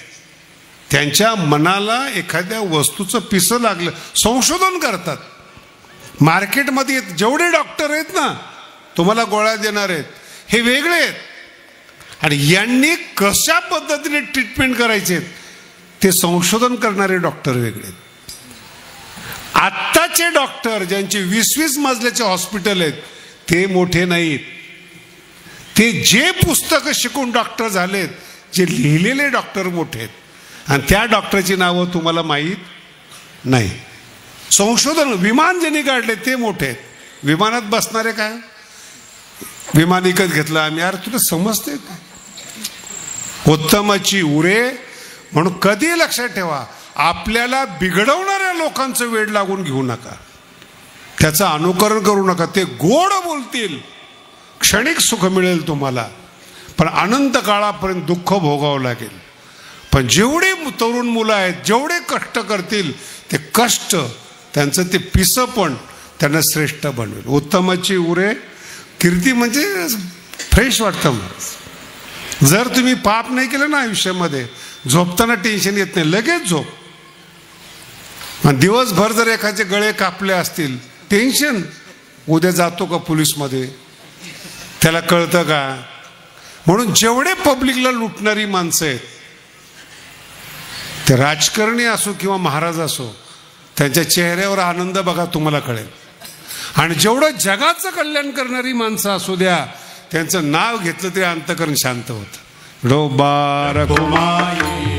त्यांच्या मनाला एखाद्या वस्तूचं पिसं लागलं, संशोधन करतात. मार्केटमध्ये जेवढे डॉक्टर आहेत ना, तुम्हाला गोळ्या देणार आहेत, हे वेगळे आहेत. आणि यांनी कशा पद्धतीने ट्रीटमेंट करायचे ते संशोधन करणारे डॉक्टर वेगळे आहेत. आत्ताचे डॉक्टर ज्यांचे 20-20 मजल्याचे हॉस्पिटल आहेत ते मोठे नाहीत. ते जे पुस्तकं शिकून डॉक्टर झालेत, जे लिहिलेले डॉक्टर मोठे आहेत. आणि त्या डॉक्टरची नावं तुम्हाला माहीत नाही. संशोधन विमान ज्यांनी काढले ते मोठे आहेत. विमानात बसणारे काय, विमान विकत घेतलं आम्ही, यार तुला समजते काय? उत्तमाची उरे. म्हणून कधी लक्षात ठेवा, आपल्याला बिघडवणाऱ्या लोकांचं वेड लागून घेऊ नका, त्याचं अनुकरण करू नका. ते गोड बोलतील, क्षणिक सुख मिळेल तुम्हाला, पण अनंत काळापर्यंत दुःख भोगावं लागेल. पण जेवढे तरुण मुलं आहेत, जेवढे कष्ट करतील, ते कष्ट त्यांचं ते पिसं पण त्यांना श्रेष्ठ बनवेल. उत्तमाची उरे कीर्ती म्हणजे फ्रेश वाटतं महाराज. जर तुम्ही पाप नाही केलं ना आयुष्यामध्ये, झोपताना टेन्शन येत नाही, लगेच झोप. दिवसभर जर एखादे गळे कापले असतील, टेन्शन, उद्या जातो का पोलीसमध्ये, त्याला कळतं का? म्हणून जेवढे पब्लिकला लुटणारी माणसं आहेत, ते राजकारणी असो किंवा महाराज असो, त्यांच्या चेहऱ्यावर आनंद बघा, तुम्हाला कळेल. आणि जेवढं जगाचं कल्याण करणारी माणसं असू द्या, त्यांचं नाव घेतलं तरी अंतकरण शांत होतं. डोबार कुमाई